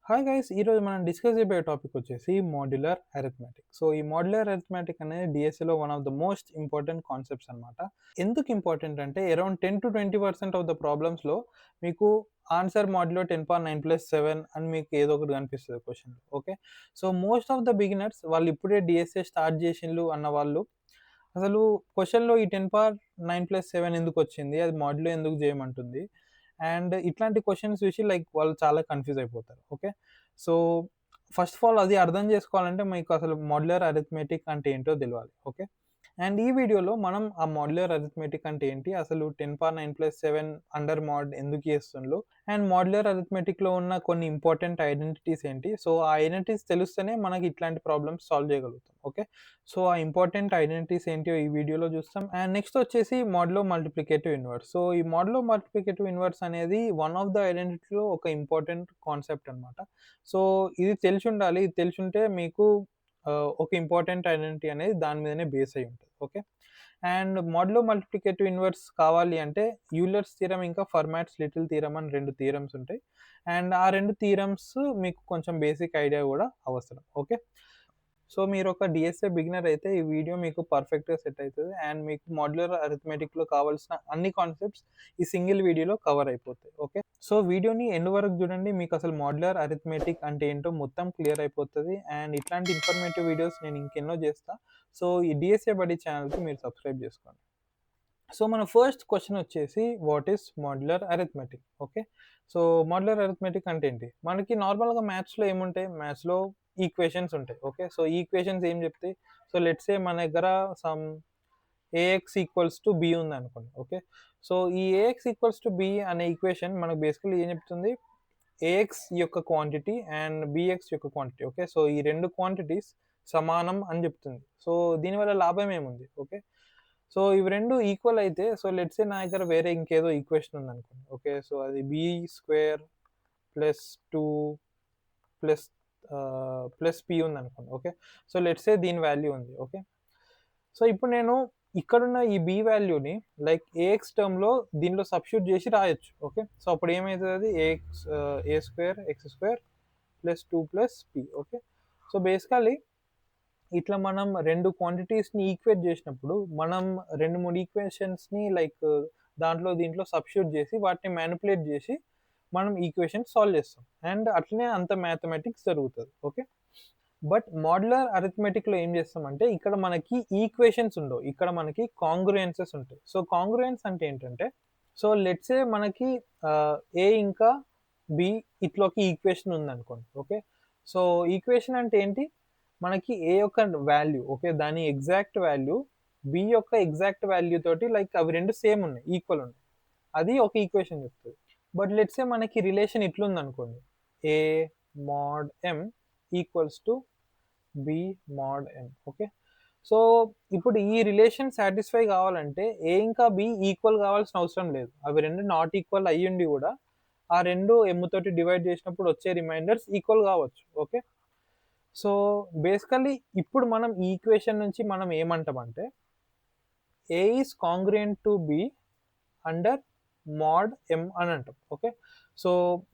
Hi guys, ఈరోజు మనం discuss చేయబోయే టాపిక్ వచ్చేసి మాడ్యులర్ అరిథమెటిక్. సో ఈ మాడ్యులర్ అరిథమెటిక్ అనేది డిఎస్ఏలో one of the most important concepts అనమాట. ఎందుకు ఇంపార్టెంట్ అంటే అరౌండ్ 10 to 20% ఆఫ్ ద ప్రాబ్లమ్స్లో మీకు ఆన్సర్ మాడ్యులో 10 power 9 plus 7 అని మీకు ఏదో ఒకటి కనిపిస్తుంది question. Okay, so most of the beginners వాళ్ళు ఇప్పుడే డిఎస్ఏ స్టార్ట్ చేసిండ్రు అన్న వాళ్ళు అసలు క్వశ్చన్లో ఈ 10 power 9 plus 7 ఎందుకు వచ్చింది, అది మాడ్యులో ఎందుకు చేయమంటుంది, అండ్ ఇట్లాంటి క్వశ్చన్స్ చూసి లైక్ వాళ్ళు చాలా కన్ఫ్యూజ్ అయిపోతారు. Okay, so first of all అది అర్థం చేసుకోవాలంటే మీకు అసలు మాడ్యులర్ అరిథమెటిక్ అంటే ఏంటో తెలియాలి. ఓకే, అండ్ ఈ వీడియోలో మనం ఆ మాడ్యులర్ అరిథమెటిక్ అంటే ఏంటి, అసలు 10 power 9 plus 7 అండర్ మాడ్ ఎందుకు చేస్తుండ్రు, అండ్ మాడ్యులర్ అరిథమెటిక్లో ఉన్న కొన్ని ఇంపార్టెంట్ ఐడెంటిటీస్ ఏంటి. సో ఆ ఐడెంటిటీస్ తెలిస్తేనే మనకి ఇట్లాంటి ప్రాబ్లమ్స్ సాల్వ్ చేయగలుగుతాం. ఓకే, సో ఆ ఇంపార్టెంట్ ఐడెంటిటీస్ ఏంటో ఈ వీడియోలో చూస్తాం. అండ్ నెక్స్ట్ వచ్చేసి మోడ్లో మల్టిప్లికేటివ్ ఇన్వర్స్. సో ఈ మోడ్లో మల్టిప్లికేటివ్ ఇన్వర్స్ అనేది వన్ ఆఫ్ ద ఐడెంటిటీలో ఒక ఇంపార్టెంట్ కాన్సెప్ట్ అనమాట. సో ఇది తెలిసి ఉండాలి, ఇది తెలిసి ఉంటే మీకు ఒక ఇంపార్టెంట్ ఐడెంటిటీ అనేది దాని మీదనే బేస్ అయి ఉంటుంది. ఓకే, అండ్ మోడ్లో మల్టిప్లికేటివ్ ఇన్వర్స్ కావాలి అంటే యూలర్స్ థీరం ఇంకా ఫర్మాట్స్ లిటిల్ థీరం అని రెండు థీరమ్స్ ఉంటాయి. అండ్ ఆ రెండు థీరమ్స్ మీకు కొంచెం బేసిక్ ఐడియా కూడా అవసరం. ఓకే, సో మీరు ఒక డిఎస్ఏ బిగినర్ అయితే ఈ వీడియో మీకు పర్ఫెక్ట్గా సెట్ అవుతుంది, అండ్ మీకు మాడ్యులర్ అరిథమెటిక్లో కావాల్సిన అన్ని కాన్సెప్ట్స్ ఈ సింగిల్ వీడియోలో కవర్ అయిపోతాయి. ఓకే, సో వీడియోని ఎండ్ వరకు చూడండి, మీకు అసలు మాడ్యులర్ అరిథమెటిక్ అంటే ఏంటో మొత్తం క్లియర్ అయిపోతుంది. అండ్ ఇట్లాంటి ఇన్ఫర్మేటివ్ వీడియోస్ నేను ఇంకెన్నో చేస్తా. సో ఈ డిఎస్ఏ బడి ఛానల్కి మీరు సబ్స్క్రైబ్ చేసుకోండి. సో మన ఫస్ట్ క్వశ్చన్ వచ్చేసి what is modular arithmetic. Okay, so modular arithmetic అంటే ఏంటి, మనకి నార్మల్గా మ్యాథ్స్లో ఏముంటాయి, మ్యాథ్స్లో ఈక్వేషన్స్ ఉంటాయి. ఓకే, సో ఈక్వేషన్స్ ఏం చెప్తాయి, సో లెట్స్ సే మన దగ్గర some a x equals to b ఉంది అనుకోండి. ఓకే, సో ఈ ఏఎక్స్ ఈక్వల్స్ టు బి అనే ఈక్వేషన్ మనకు బేసికలీ ఏం చెప్తుంది, ఏఎక్స్ యొక్క క్వాంటిటీ అండ్ బిఎక్స్ యొక్క క్వాంటిటీ. ఓకే, సో ఈ రెండు క్వాంటిటీస్ సమానం అని చెప్తుంది. సో దీనివల్ల లాభం ఏముంది. ఓకే, సో ఇవి రెండు ఈక్వల్ అయితే, సో లెట్స్ సే నా దగ్గర వేరే ఇంకేదో ఈక్వేషన్ ఉంది అనుకోండి. ఓకే, సో అది b square plus two plus plus p ఉంది అనుకోండి. ఓకే, సో లెట్స్ సే దీని వాల్యూ ఉంది. ఓకే, సో ఇప్పుడు నేను ఇక్కడున్న ఈ బి వాల్యూని లైక్ ఏఎక్స్ టర్మ్లో దీనిలో సబ్స్టిట్యూట్ చేసి రాయొచ్చు. ఓకే, సో అప్పుడు ఏమవుతుంది, అది AX A square X square plus two plus P. Okay, so basically ఇట్లా మనం రెండు క్వాంటిటీస్ని ఈక్వేట్ చేసినప్పుడు మనం రెండు మూడు ఈక్వేషన్స్ని లైక్ దాంట్లో దీంట్లో సబ్స్టిట్యూట్ చేసి వాటిని మ్యానిపులేట్ చేసి మనం ఈక్వేషన్ సాల్వ్ చేస్తాం, అండ్ అట్లనే అంత మ్యాథమెటిక్స్ జరుగుతుంది. ఓకే, బట్ మాడ్యులర్ అరిథమెటిక్లో ఏం చేస్తామంటే ఇక్కడ మనకి ఈక్వేషన్స్ ఉండవు, ఇక్కడ మనకి కాంగ్రుయెన్సెస్ ఉంటాయి. సో కాంగ్రుయెన్స్ అంటే ఏంటంటే, సో లెట్సే మనకి ఏ ఇంకా బి ఇట్లోకి ఈక్వేషన్ ఉందనుకోండి. ఓకే, సో ఈక్వేషన్ అంటే ఏంటి, మనకి ఏ యొక్క వాల్యూ, ఓకే, దాని ఎగ్జాక్ట్ వాల్యూ బి యొక్క ఎగ్జాక్ట్ వాల్యూ తోటి లైక్ అవి రెండు సేమ్ ఉన్నాయి, ఈక్వల్ ఉన్నాయి, అది ఒక ఈక్వేషన్ చెప్తుంది. బట్ లెట్సే మనకి రిలేషన్ ఇట్లుంది అనుకోండి, A mod M equals to B mod M. Okay, so ఇప్పుడు ఈ రిలేషన్ సాటిస్ఫై కావాలంటే ఏ ఇంకా బి ఈక్వల్ కావాల్సిన అవసరం లేదు, అవి రెండు నాట్ ఈక్వల్ అయ్యుండి కూడా ఆ రెండు ఎమ్ తోటి డివైడ్ చేసినప్పుడు వచ్చే రిమైండర్స్ ఈక్వల్ కావచ్చు. ఓకే, సో బేసికల్లీ ఇప్పుడు మనం ఈ ఈక్వేషన్ నుంచి మనం ఏమంటామంటే A is congruent to B under mod M అని అంటాం. ఓకే, సో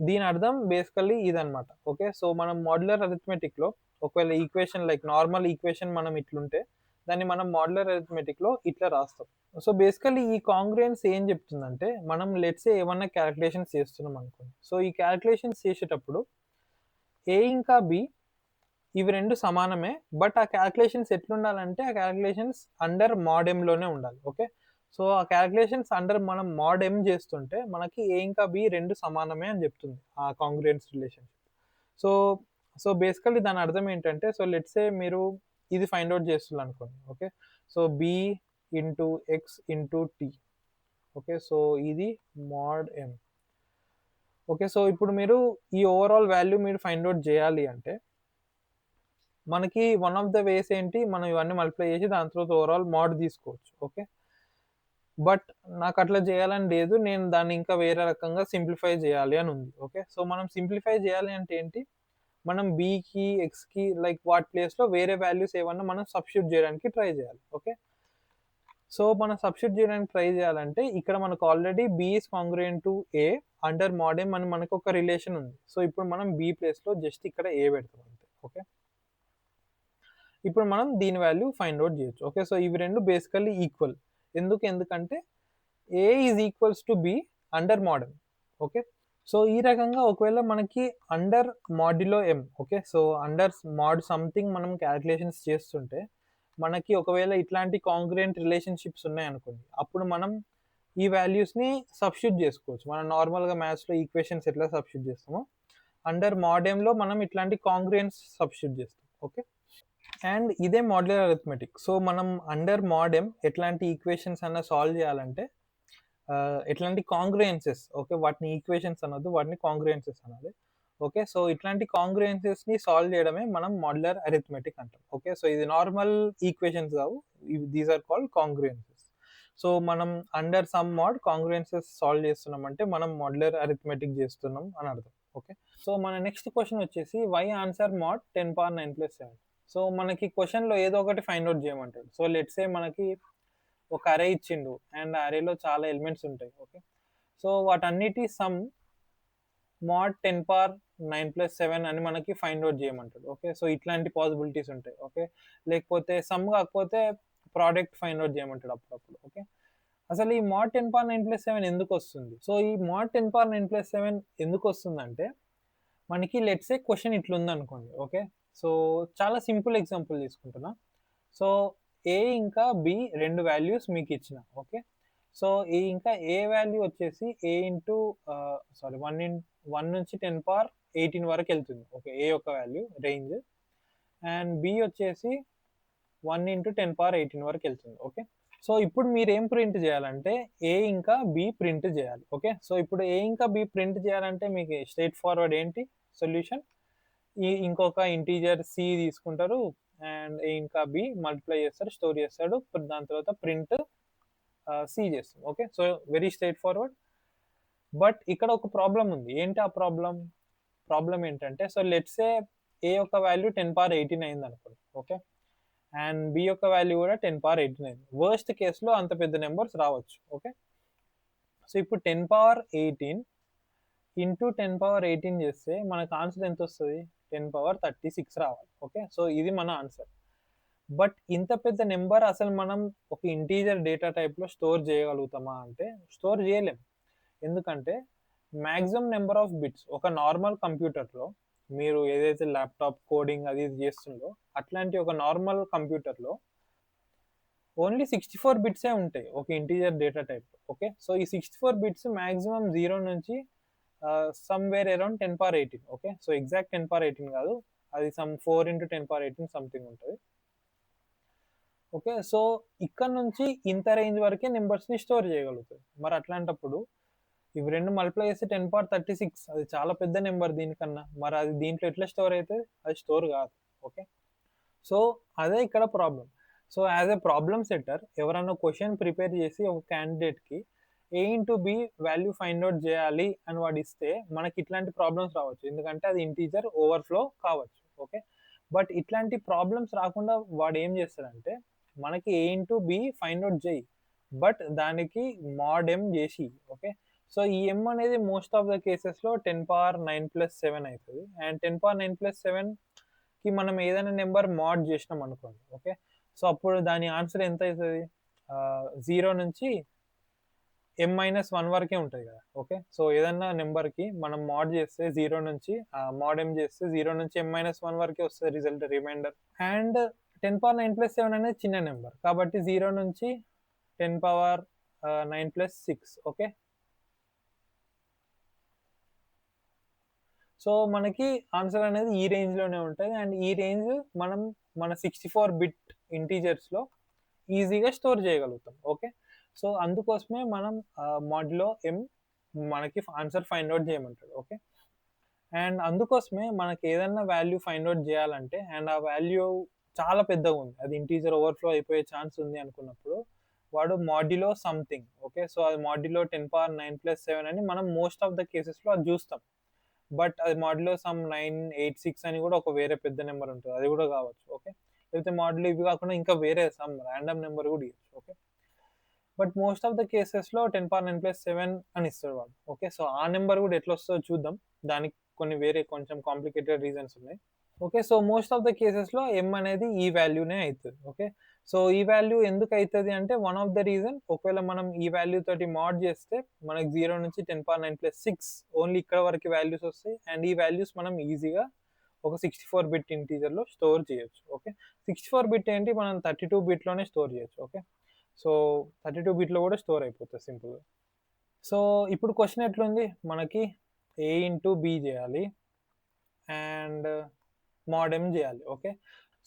దీని అర్థం బేసికల్లీ ఇదనమాట. ఓకే, సో మనం మాడ్యులర్ అరిథమెటిక్లో ఒకవేళ ఈక్వేషన్ లైక్ నార్మల్ ఈక్వేషన్ మనం ఇట్లుంటే దాన్ని మనం మాడ్యులర్ అరిథమెటిక్లో ఇట్లా రాస్తాం. సో బేసికల్లీ ఈ కాంగ్రుయెన్స్ ఏం చెప్తుందంటే, మనం లెట్సే ఏమన్నా క్యాలిక్యులేషన్స్ చేస్తున్నాం అనుకోండి, సో ఈ క్యాలిక్యులేషన్స్ చేసేటప్పుడు ఏ ఇంకా బి ఇవి రెండు సమానమే, బట్ ఆ క్యాలిక్యులేషన్స్ ఎట్లుండాలంటే ఆ క్యాలిక్యులేషన్స్ అండర్ మోడెంలోనే ఉండాలి. ఓకే, సో ఆ క్యాలిక్యులేషన్స్ అండర్ మనం మోడెం చేస్తుంటే మనకి ఏ ఇంకా బి రెండు సమానమే అని చెప్తుంది ఆ కాంగ్రుయెన్స్ రిలేషన్షిప్. సో సో బేసికల్లీ దాని అర్థం ఏంటంటే, సో లెట్సే మీరు ఇది ఫైండ్ అవుట్ చేస్తున్నారు అనుకోండి. Okay, so b into x into t. Okay, so ఇది మాడ్ ఎం. ఓకే, సో ఇప్పుడు మీరు ఈ ఓవరాల్ వాల్యూ మీరు ఫైండ్ అవుట్ చేయాలి అంటే మనకి వన్ ఆఫ్ ద వేస్ ఏంటి, మనం ఇవన్నీ మల్టిప్లై చేసి దాని తర్వాత ఓవరాల్ మోడ్ తీసుకోవచ్చు. ఓకే, బట్ నాకు అట్లా చేయాలని లేదు, నేను దాన్ని ఇంకా వేరే రకంగా సింప్లిఫై చేయాలి అని ఉంది. ఓకే, సో మనం సింప్లిఫై చేయాలి అంటే ఏంటి, మనం బీకి ఎక్స్కి లైక్ వాటి ప్లేస్లో వేరే వాల్యూస్ ఏమన్నా మనం సబ్స్టిట్యూట్ చేయడానికి ట్రై చేయాలి. ఓకే, సో మనం సబ్స్టిట్యూట్ చేయడానికి ట్రై చేయాలంటే ఇక్కడ మనకు already B is congruent to A under mod M అని మనకు ఒక రిలేషన్ ఉంది. సో ఇప్పుడు మనం బి ప్లేస్లో జస్ట్ ఇక్కడ ఏ పెడతాం అంతే. ఓకే, ఇప్పుడు మనం దీని వాల్యూ ఫైండ్ అవుట్ చేయొచ్చు. ఓకే, సో ఇవి రెండు బేసికల్లీ ఈక్వల్. ఎందుకంటే A is equals to B under mod M. Okay, so ఈ రకంగా ఒకవేళ మనకి under modulo M, okay, so under mod something మనం క్యాలిక్యులేషన్స్ చేస్తుంటే మనకి ఒకవేళ ఇట్లాంటి కాంగ్రుయెంట్ రిలేషన్షిప్స్ ఉన్నాయనుకోండి, అప్పుడు మనం ఈ వాల్యూస్ని సబ్స్టిట్యూట్ చేసుకోవచ్చు. మనం నార్మల్గా మ్యాథ్స్లో ఈక్వేషన్స్ ఎట్లా సబ్స్టిట్యూట్ చేస్తామో అండర్ మోడెంలో మనం ఇట్లాంటి కాంగ్రుయెన్స్ సబ్స్టిట్యూట్ చేస్తాం. ఓకే, అండ్ ఇదే మాడ్యులర్ అరిథమెటిక్. సో మనం అండర్ మోడెం ఎట్లాంటి ఈక్వేషన్స్ అన్న సాల్వ్ చేయాలంటే ఎట్లాంటి కాంగ్రుయెన్సెస్, ఓకే, వాటిని ఈక్వేషన్స్ అనొద్దు, వాటిని కాంగ్రుయెన్సెస్ అనాలి. ఓకే, సో ఇట్లాంటి కాంగ్రుయెన్సెస్ని సాల్వ్ చేయడమే మనం మాడ్యులర్ అరిథమెటిక్ అంటాం. ఓకే, సో ఇది నార్మల్ ఈక్వేషన్స్ కావు, these are called congruences. So మనం under some mod congruences solve చేస్తున్నాం అంటే మనం మాడ్యులర్ అరిథమెటిక్ చేస్తున్నాం అని అర్థం. ఓకే, సో మన నెక్స్ట్ క్వశ్చన్ వచ్చేసి వై ఆన్సర్ మాడ్ 10⁻9+7. సో మనకి క్వశ్చన్లో ఏదో ఒకటి ఫైండ్ అవుట్ చేయమంటాడు. సో లెట్స్ సే మనకి ఒక అరే ఇచ్చిండు అండ్ అరేలో చాలా ఎలిమెంట్స్ ఉంటాయి. ఓకే, సో వాటన్నిటి సమ్ మాడ్ 10⁻9+7 అని మనకి ఫైండ్ అవుట్ చేయమంటాడు. ఓకే, సో ఇట్లాంటి పాసిబిలిటీస్ ఉంటాయి. ఓకే, లేకపోతే సమ్ కాకపోతే ప్రోడక్ట్ ఫైండ్ అవుట్ చేయమంటాడు అప్పుడప్పుడు. ఓకే, అసలు ఈ మాడ్ 10⁻9+7 ఎందుకు వస్తుంది? సో ఈ మాడ్ 10⁻9+7 ఎందుకు వస్తుందంటే మనకి లెట్స్ ఏ క్వశ్చన్ ఇట్లుంది అనుకోండి. ఓకే, సో చాలా సింపుల్ ఎగ్జాంపుల్ తీసుకుంటున్నా. సో ఏ ఇంకా బి రెండు వాల్యూస్ మీకు ఇచ్చిన. ఓకే, సో ఈ ఇంకా ఏ వాల్యూ వచ్చేసి ఏ ఇంటూ సారీ 1 నుంచి 10⁻18 వరకు వెళ్తుంది. ఓకే, ఏ యొక్క వాల్యూ రేంజ్, అండ్ బి వచ్చేసి 1 ఇంటూ 10⁻18 వరకు వెళ్తుంది. ఓకే, సో ఇప్పుడు మీరు ఏం ప్రింట్ చేయాలంటే ఏ ఇంకా బి ప్రింట్ చేయాలి. ఓకే, సో ఇప్పుడు ఏ ఇంకా బి ప్రింట్ చేయాలంటే మీకు స్ట్రైట్ ఫార్వర్డ్ ఏంటి సొల్యూషన్, ఈ ఇంకొక ఇంటీజర్ సి తీసుకుంటారు అండ్ ఏ ఇంకా బి మల్టిప్లై చేస్తాడు, స్టోర్ చేస్తాడు, దాని తర్వాత ప్రింట్ సి చేస్తాం. Okay, so very straight forward. But ఇక్కడ ఒక ప్రాబ్లం ఉంది. ఏంటి ఆ ప్రాబ్లం ఏంటంటే, సో లెట్స్ ఏ యొక్క వాల్యూ 10⁻18 అయింది అనుకోండి. ఓకే, అండ్ బి యొక్క వాల్యూ కూడా 10⁻18 అయింది. వర్స్ట్ కేసులో అంత పెద్ద నెంబర్స్ రావచ్చు. ఓకే, సో ఇప్పుడు 10⁻18 ఇంటూ 10⁻18 చేస్తే మనకు ఆన్సర్ ఎంత వస్తుంది? 10⁻36 రావాలి. ఓకే, సో ఇది మన ఆన్సర్. బట్ ఇంత పెద్ద నెంబర్ అసలు మనం ఒక ఇంటీజర్ డేటా టైప్లో స్టోర్ చేయగలుగుతామా అంటే స్టోర్ చేయలేం. ఎందుకంటే మ్యాక్సిమం నెంబర్ ఆఫ్ బిట్స్ ఒక నార్మల్ కంప్యూటర్లో, మీరు ఏదైతే ల్యాప్టాప్ కోడింగ్ అది ఇది చేస్తుందో అట్లాంటి ఒక నార్మల్ కంప్యూటర్లో ఓన్లీ 64 బిట్సే ఉంటాయి ఒక integer data type. Okay, so ఈ 64 బిట్స్ మ్యాక్సిమం 0 నుంచి somewhere around 10⁻18. Okay, so exact 10⁻18 కాదు, అది సమ్ 4 ఇంటూ 10⁻18 సంథింగ్ ఉంటుంది. ఓకే, సో ఇక్కడ నుంచి ఇంత రేంజ్ వరకే నెంబర్స్ని స్టోర్ చేయగలుగుతుంది. మరి అట్లాంటప్పుడు ఇవి రెండు మల్టిప్లై చేస్తే 10⁻36, అది చాలా పెద్ద నెంబర్ దీనికన్నా. మరి అది దీంట్లో ఎట్లా స్టోర్ అవుతుంది? అది స్టోర్ కాదు. ఓకే, సో అదే ఇక్కడ problem. So as a problem setter ఎవరైనా క్వశ్చన్ ప్రిపేర్ చేసి ఒక క్యాండిడేట్కి A into B value find out చేయాలి అని వాడు ఇస్తే మనకి ఇట్లాంటి ప్రాబ్లమ్స్ రావచ్చు, ఎందుకంటే అది ఇంటీజర్ ఓవర్ఫ్లో కావచ్చు. ఓకే, బట్ ఇట్లాంటి ప్రాబ్లమ్స్ రాకుండా వాడు ఏం చేస్తాడంటే మనకి ఏ ఇంటూ బి ఫైండ్ అవుట్ చేయి, బట్ దానికి మాడ్ ఎం చేసి. ఓకే, సో ఈ ఎం అనేది మోస్ట్ ఆఫ్ ద కేసెస్లో 10⁻9+7 అవుతుంది. అండ్ 10⁻9+7కి మనం ఏదైనా నెంబర్ మాడ్ చేసినాం అనుకోండి. ఓకే, సో అప్పుడు దాని ఆన్సర్ ఎంత అవుతుంది? 0 నుంచి m-1 వరకే ఉంటుంది కదా. ఓకే, సో ఏదన్నా నెంబర్కి మనం మాడ్ చేస్తే 0 నుంచి మాడ్ ఎం చేస్తే 0 నుంచి m-1 వరకే వస్తుంది రిజల్ట్, రిమైండర్. అండ్ 10⁻9+7 అనేది చిన్న నెంబర్ కాబట్టి 0 నుంచి 10⁻9+6. ఓకే, సో మనకి ఆన్సర్ అనేది ఈ రేంజ్లోనే ఉంటుంది. అండ్ ఈ రేంజ్ మనం మన 64 బిట్ ఇంటీజర్స్లో ఈజీగా స్టోర్ చేయగలుగుతాం. ఓకే, సో అందుకోసమే మనం మాడ్యులో ఎం మనకి ఆన్సర్ ఫైండ్ అవుట్ చేయమంటాడు. ఓకే, అండ్ అందుకోసమే మనకి ఏదన్నా వాల్యూ ఫైండ్ అవుట్ చేయాలంటే అండ్ ఆ వాల్యూ చాలా పెద్దగా ఉంది, అది ఇంటీజర్ ఓవర్ఫ్లో అయిపోయే ఛాన్స్ ఉంది అనుకున్నప్పుడు వాడు మాడ్యులో సంథింగ్. ఓకే, సో అది మాడ్యులో 10⁻9+7 అని మనం మోస్ట్ ఆఫ్ ద కేసెస్లో అది చూస్తాం. బట్ అది మాడ్యులో సమ్ 986 అని కూడా ఒక వేరే పెద్ద నెంబర్ ఉంటుంది, అది కూడా కావచ్చు. ఓకే, లేకపోతే మాడ్యులో ఇవి కాకుండా ఇంకా వేరే సమ్ ర్యాండమ్ నెంబర్ కూడా ఇవ్వచ్చు. Okay, but most of the కేసెస్లో 10^9+7 అని ఇస్తాడు వాడు. ఓకే, సో ఆ నెంబర్ కూడా ఎట్లా వస్తుందో చూద్దాం. దానికి కొన్ని వేరే కొంచెం కాంప్లికేటెడ్ రీజన్స్ ఉన్నాయి. Okay, so most of the కేసెస్లో ఎం అనేది ఈ వాల్యూనే అవుతుంది. ఓకే, సో ఈ వాల్యూ ఎందుకు అవుతుంది అంటే వన్ ఆఫ్ ద రీజన్, ఒకవేళ మనం ఈ వాల్యూ తోటి మాడ్ చేస్తే మనకి 0 నుంచి 10^9+6 ఓన్లీ ఇక్కడ వరకు వాల్యూస్ వస్తాయి. అండ్ ఈ వాల్యూస్ మనం ఈజీగా ఒక 64-బిట్ ఇంటీజర్లో స్టోర్ చేయొచ్చు. ఓకే, 64-బిట్ ఏంటి, మనం 32-బిట్లోనే స్టోర్ చేయొచ్చు. ఓకే, సో 32-బిట్లో కూడా స్టోర్ అయిపోతుంది సింపుల్గా. సో ఇప్పుడు క్వశ్చన్ ఎట్లుంది, మనకి a ఇంటూ బి చేయాలి అండ్ mod m చేయాలి. ఓకే,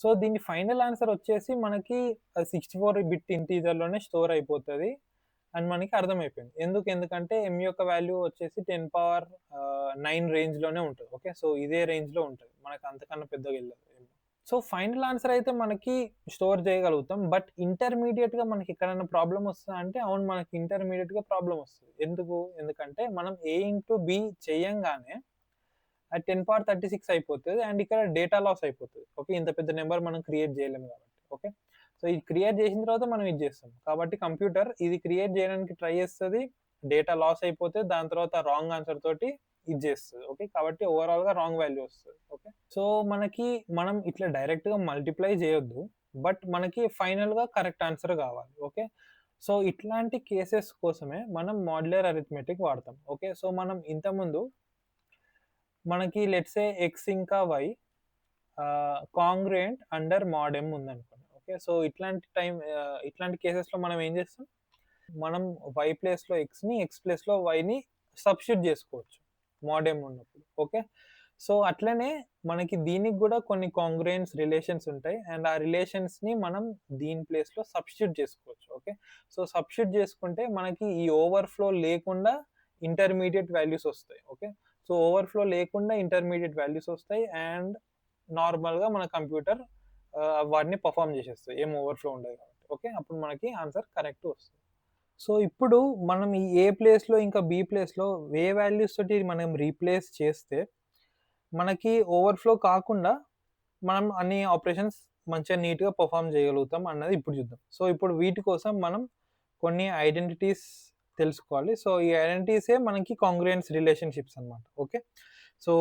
సో దీని ఫైనల్ ఆన్సర్ వచ్చేసి మనకి 64-బిట్ ఇంటీజర్లోనే స్టోర్ అయిపోతుంది అని మనకి అర్థమైపోయింది. ఎందుకంటే m యొక్క వాల్యూ వచ్చేసి 10^9 రేంజ్లోనే ఉంటుంది. ఓకే, సో ఇదే రేంజ్లో ఉంటుంది, మనకు అంతకన్నా పెద్దగా వెళ్ళదు. సో ఫైనల్ ఆన్సర్ అయితే మనకి స్టోర్ చేయగలుగుతాం. బట్ ఇంటర్మీడియట్గా మనకి ఎక్కడైనా ప్రాబ్లం వస్తుందా అంటే అవును, మనకి ఇంటర్మీడియట్గా ప్రాబ్లం వస్తుంది. ఎందుకంటే మనం a ఇంటూ బి చేయంగానే అది 10^36 అయిపోతుంది అండ్ ఇక్కడ డేటా లాస్ అయిపోతుంది. ఓకే, ఇంత పెద్ద నెంబర్ మనం క్రియేట్ చేయలేము కాబట్టి. ఓకే, సో ఇది క్రియేట్ చేసిన తర్వాత మనం ఇది చేస్తాం కాబట్టి కంప్యూటర్ ఇది క్రియేట్ చేయడానికి ట్రై చేస్తుంది, డేటా లాస్ అయిపోతే దాని తర్వాత రాంగ్ ఆన్సర్ తోటి ఇది చేస్తుంది. ఓకే, కాబట్టి ఓవరాల్గా రాంగ్ వాల్యూ వస్తుంది. ఓకే, సో మనం ఇట్లా డైరెక్ట్గా మల్టిప్లై చేయొద్దు, బట్ మనకి ఫైనల్గా కరెక్ట్ ఆన్సర్ కావాలి. ఓకే, సో ఇట్లాంటి కేసెస్ కోసమే మనం మాడ్యులర్ అరిథమెటిక్ వాడతాం. ఓకే, సో మనం ఇంతకుముందు మనకి లెట్స్ సే ఎక్స్ ఇంకా వై కాంగ్రుయెంట్ అండర్ mod m ఉందనుకోండి. ఓకే, సో ఇట్లాంటి కేసెస్లో మనం ఏం చేస్తాం, మనం y ప్లేస్లో ఎక్స్ని, ఎక్స్ ప్లేస్లో వైని సబ్స్టిట్యూట్ చేసుకోవచ్చు mod m ఉన్నప్పుడు. ఓకే, సో అట్లనే మనకి దీనికి కూడా కొన్ని కాంగ్రుయెన్స్ రిలేషన్స్ ఉంటాయి అండ్ ఆ రిలేషన్స్ని మనం దీని ప్లేస్లో సబ్స్టిట్యూట్ చేసుకోవచ్చు. ఓకే, సో సబ్స్టిట్యూట్ చేసుకుంటే మనకి ఈ ఓవర్ఫ్లో లేకుండా ఇంటర్మీడియట్ వాల్యూస్ వస్తాయి. ఓకే, సో ఓవర్ఫ్లో లేకుండా ఇంటర్మీడియట్ వాల్యూస్ వస్తాయి అండ్ నార్మల్గా మన కంప్యూటర్ వాటిని పర్ఫామ్ చేసేస్తాయి, ఏం ఓవర్ఫ్లో ఉండదు కాబట్టి. ఓకే, అప్పుడు మనకి ఆన్సర్ కరెక్ట్ వస్తుంది. సో ఇప్పుడు మనం ఈ ఏ ప్లేస్లో ఇంకా బి ప్లేస్లో ఏ వాల్యూస్ తోటి మనం రీప్లేస్ చేస్తే మనకి ఓవర్ఫ్లో కాకుండా మనం అన్ని ఆపరేషన్స్ మంచిగా నీట్గా పర్ఫామ్ చేయగలుగుతాం అన్నది ఇప్పుడు చూద్దాం. సో ఇప్పుడు వీటి కోసం మనం కొన్ని ఐడెంటిటీస్ తెలుసుకోవాలి. సో ఈ ఐడెంటిటీసే మనకి కాంగ్రుయెన్స్ రిలేషన్షిప్స్ అనమాట. ఓకే, సో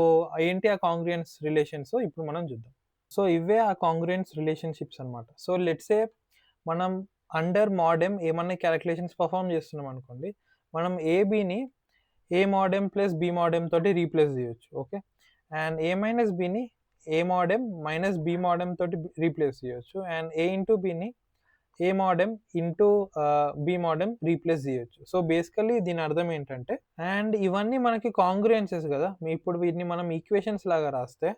ఏంటి ఆ కాంగ్రుయెన్స్ రిలేషన్స్ ఇప్పుడు మనం చూద్దాం. సో ఇవే ఆ కాంగ్రుయెన్స్ రిలేషన్షిప్స్ అనమాట. సో లెట్సే మనం అండర్ mod m ఏమన్నా క్యాలిక్యులేషన్స్ పర్ఫామ్ చేస్తున్నాం అనుకోండి, మనం ఏబిని a mod m plus b mod m తోటి రీప్లేస్ చేయొచ్చు. ఓకే, అండ్ a మైనస్ బిని a mod m minus b mod m తోటి రీప్లేస్ చేయొచ్చు అండ్ a ఇంటూ బిని a mod m into b mod m replace చేయొచ్చు. So basically దీని అర్థం ఏంటంటే, అండ్ ఇవన్నీ మనకి కాంగ్రుయెన్సెస్ కదా, ఇప్పుడు వీటిని మనం ఈక్వేషన్స్ లాగా రాస్తే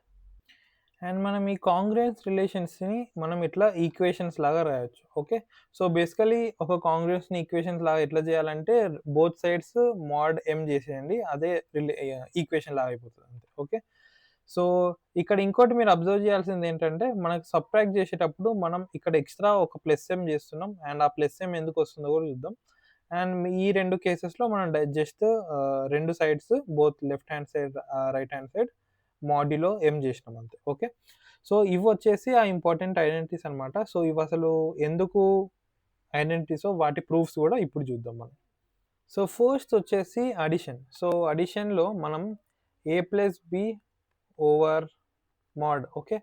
అండ్ మనం ఈ కాంగ్రుయెన్స్ రిలేషన్స్ని మనం ఇట్లా ఈక్వేషన్స్ లాగా రాయొచ్చు. ఓకే, సో బేసికలీ ఒక కాంగ్రుయెన్స్ని ఈక్వేషన్స్ లాగా ఎట్లా చేయాలంటే బోత్ సైడ్స్ mod m చేసేయండి, అదే ఈక్వేషన్ లాగా అయిపోతుంది అంతే. ఓకే, సో ఇక్కడ ఇంకోటి మీరు అబ్జర్వ్ చేయాల్సింది ఏంటంటే, మనకు సబ్ట్రాక్ట్ చేసేటప్పుడు మనం ఇక్కడ ఎక్స్ట్రా ఒక ప్లస్ m చేస్తున్నాం అండ్ ఆ ప్లస్ m ఎందుకు వస్తుందో కూడా చూద్దాం. అండ్ ఈ రెండు కేసెస్లో మనం జస్ట్ రెండు sides both left hand side right hand side modulo m చేసినాం అంతే. ఓకే, సో ఇవి వచ్చేసి ఆ ఇంపార్టెంట్ ఐడెంటిటీస్ అనమాట. సో ఇవి అసలు ఎందుకు ఐడెంటిటీసో వాటి ప్రూఫ్స్ కూడా ఇప్పుడు చూద్దాం మనం. సో ఫస్ట్ వచ్చేసి అడిషన్. సో అడిషన్లో మనం a plus b over mod. Okay,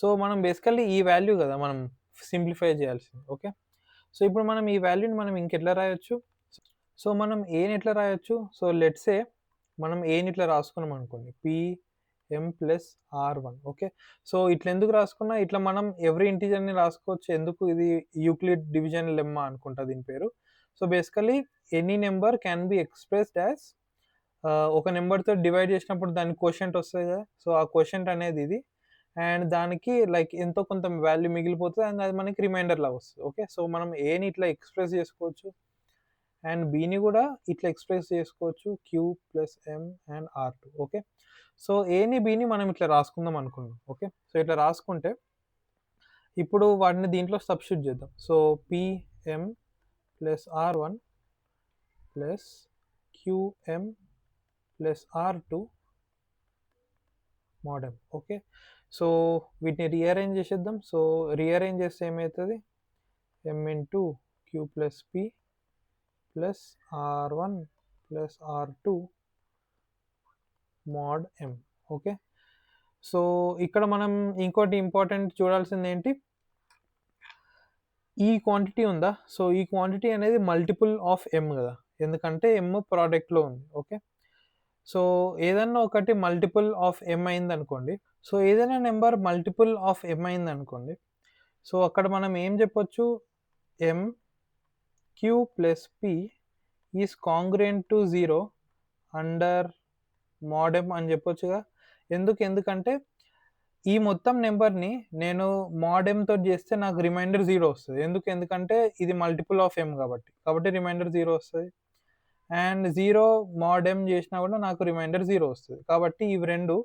so మనం బేసికల్లీ ఈ వాల్యూ కదా మనం సింప్లిఫై చేయాల్సింది. ఓకే, సో ఇప్పుడు మనం ఈ వాల్యూని మనం ఇంకెట్లా రాయొచ్చు, సో మనం ఏని ఎట్లా రాయొచ్చు, సో లెట్సే మనం ఏని ఇట్లా రాసుకున్నాం అనుకోండి, pm plus r1. Okay, so ఇట్లా ఎందుకు రాసుకున్నా, ఇట్లా మనం ఎవ్రీ ఇంటీజర్ని రాసుకోవచ్చు. ఎందుకు, ఇది యూక్లిడ్ డివిజన్ లెమ్మా అనుకుంటా దీని పేరు. So basically any number can be expressed as ఒక నెంబర్తో డివైడ్ చేసినప్పుడు దాని కోషెంట్ వస్తుంది కదా, సో ఆ కోషెంట్ అనేది ఇది అండ్ దానికి లైక్ ఎంతో కొంత వాల్యూ మిగిలిపోతుంది అండ్ అది మనకి రిమైండర్ లాగా వస్తుంది. ఓకే, సో మనం ఏని ఇట్లా ఎక్స్ప్రెస్ చేసుకోవచ్చు అండ్ బిని కూడా ఇట్లా ఎక్స్ప్రెస్ చేసుకోవచ్చు, q plus m and r2. Okay, so ఏని బిని మనం ఇట్లా రాసుకుందాం అనుకున్నాం. ఓకే, సో ఇట్లా రాసుకుంటే ఇప్పుడు వాటిని దీంట్లో సబ్స్టిట్యూట్ చేద్దాం. So pm plus r1 plus qm plus r2 mod m. Okay, so వీటిని రీఅరేంజ్ చేసేద్దాం. సో రీఅరేంజ్ చేస్తే ఏమవుతుంది, m into q plus p plus R1 plus R2 mod m. Okay, so ఇక్కడ మనం ఇంకోటి ఇంపార్టెంట్ చూడాల్సింది ఏంటి, ఈ క్వాంటిటీ ఉందా, సో ఈ క్వాంటిటీ అనేది మల్టిపుల్ ఆఫ్ ఎమ్ కదా, ఎందుకంటే ఎమ్ ప్రోడక్ట్లో ఉంది. ఓకే, సో ఏదన్నా ఒకటి మల్టిపుల్ ఆఫ్ ఎమ్ అయింది అనుకోండి, సో ఏదైనా నెంబర్ మల్టిపుల్ ఆఫ్ ఎమ్ అయింది అనుకోండి, సో అక్కడ మనం ఏం చెప్పొచ్చు, M Q plus P is congruent to 0 under mod M అని చెప్పొచ్చుగా. ఎందుకంటే ఈ మొత్తం నెంబర్ని నేను మోడెమ్తో చేస్తే నాకు రిమైండర్ 0 వస్తుంది. ఎందుకంటే ఇది మల్టిపుల్ ఆఫ్ ఎమ్ కాబట్టి రిమైండర్ 0 వస్తుంది. అండ్ 0 మోడెమ్ చేసినా కూడా నాకు రిమైండర్ 0 వస్తుంది. కాబట్టి ఇవి రెండు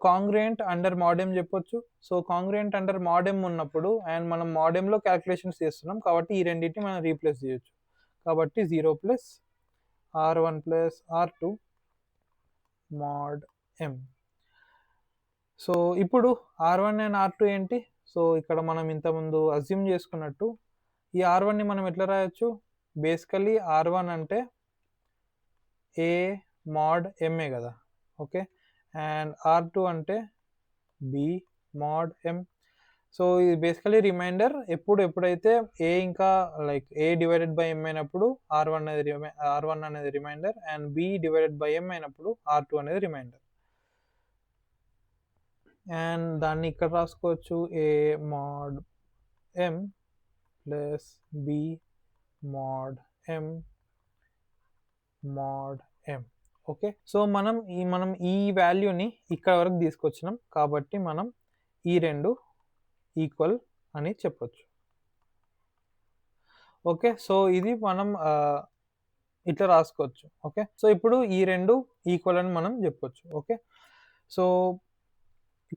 కాంగ్రుయెంట్ అండర్ మోడెమ్ చెప్పొచ్చు. సో కాంగ్రుయెంట్ అండర్ మోడెమ్ ఉన్నప్పుడు అండ్ మనం మోడెమ్లో క్యాల్కులేషన్స్ చేస్తున్నాం కాబట్టి ఈ రెండింటిని మనం రీప్లేస్ చేయొచ్చు. కాబట్టి 0 plus R1 plus R2 mod m. So ఇప్పుడు R1 అండ్ R2 ఏంటి, సో ఇక్కడ మనం ఇంతకుముందు అజ్యూమ్ చేసుకున్నట్టు ఈ R1ని మనం ఎట్లా రాయొచ్చు, బేసికలీ R1 అంటే ఏ mod ఎంఏ కదా. ఓకే, అండ్ R2 అంటే బి mod m. సో ఇది బేసికలీ రిమైండర్ ఎప్పుడైతే ఏ ఇంకా like A divided by M అయినప్పుడు R1 అనేది reminder and B divided by M అయినప్పుడు R2 అనేది రిమైండర్. అండ్ దాన్ని ఇక్కడ రాసుకోవచ్చు, A mod m plus B mod m mod m. Okay, so మనం ఈ వాల్యూని ఇక్కడ వరకు తీసుకొచ్చినాం కాబట్టి మనం ఈ రెండు ఈక్వల్ అని చెప్పొచ్చు. ఓకే, సో ఇది మనం ఇట్లా రాసుకోవచ్చు. ఓకే, సో ఇప్పుడు ఈ రెండు ఈక్వల్ అని మనం చెప్పొచ్చు. ఓకే, సో